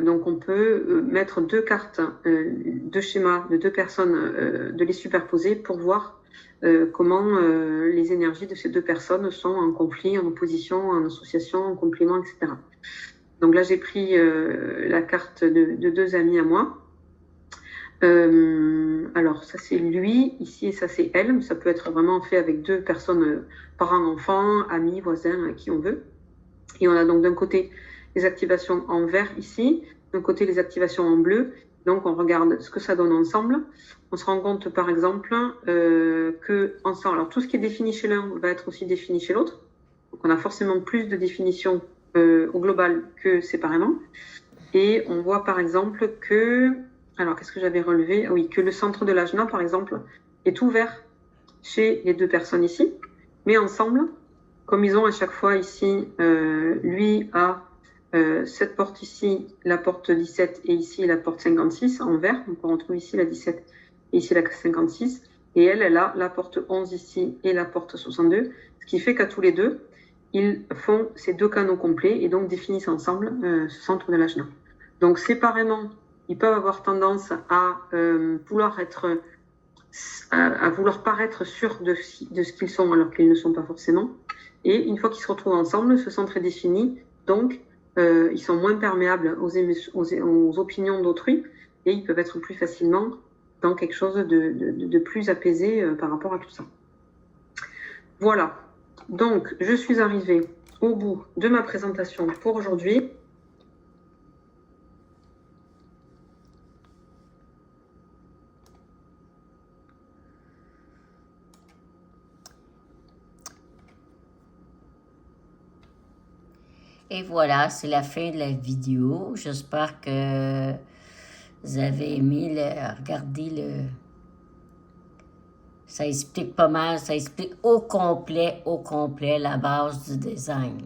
S2: donc on peut mettre 2 cartes, 2 schémas de 2 personnes, de les superposer pour voir comment les énergies de ces 2 personnes sont en conflit, en opposition, en association, en complément, etc. Donc là, j'ai pris la carte de 2 amis à moi. Alors ça c'est lui ici et ça c'est elle. Ça peut être vraiment fait avec 2 personnes, parents, enfants, amis, voisins, qui on veut. Et on a donc d'un côté les activations en vert ici, d'un côté les activations en bleu. Donc on regarde ce que ça donne ensemble. On se rend compte par exemple que ensemble, alors tout ce qui est défini chez l'un va être aussi défini chez l'autre. Donc on a forcément plus de définitions au global que séparément. Et on voit par exemple que alors, qu'est-ce que j'avais relevé? Oui, que le centre de l'ajna, par exemple, est ouvert chez les 2 personnes ici, mais ensemble, comme ils ont à chaque fois ici, lui a cette porte ici, la porte 17, et ici la porte 56 en vert, donc on retrouve ici la 17 et ici la 56, et elle a la porte 11 ici et la porte 62, ce qui fait qu'à tous les deux, ils font ces 2 canaux complets et donc définissent ensemble ce centre de l'ajna. Donc séparément, ils peuvent avoir tendance à vouloir paraître sûrs de ce qu'ils sont alors qu'ils ne sont pas forcément. Et une fois qu'ils se retrouvent ensemble, ce centre est défini, donc ils sont moins perméables aux opinions d'autrui et ils peuvent être plus facilement dans quelque chose de plus apaisé par rapport à tout ça. Voilà, donc je suis arrivée au bout de ma présentation pour aujourd'hui.
S1: Et voilà, c'est la fin de la vidéo. J'espère que vous avez aimé regarder le... Ça explique pas mal, ça explique au complet la base du design.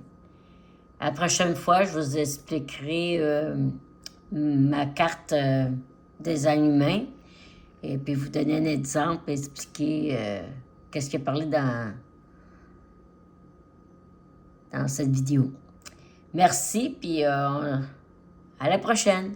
S1: La prochaine fois, je vous expliquerai ma carte design humain et puis vous donner un exemple, expliquer qu'est-ce qu'il a parlé dans cette vidéo. Merci, puis à la prochaine.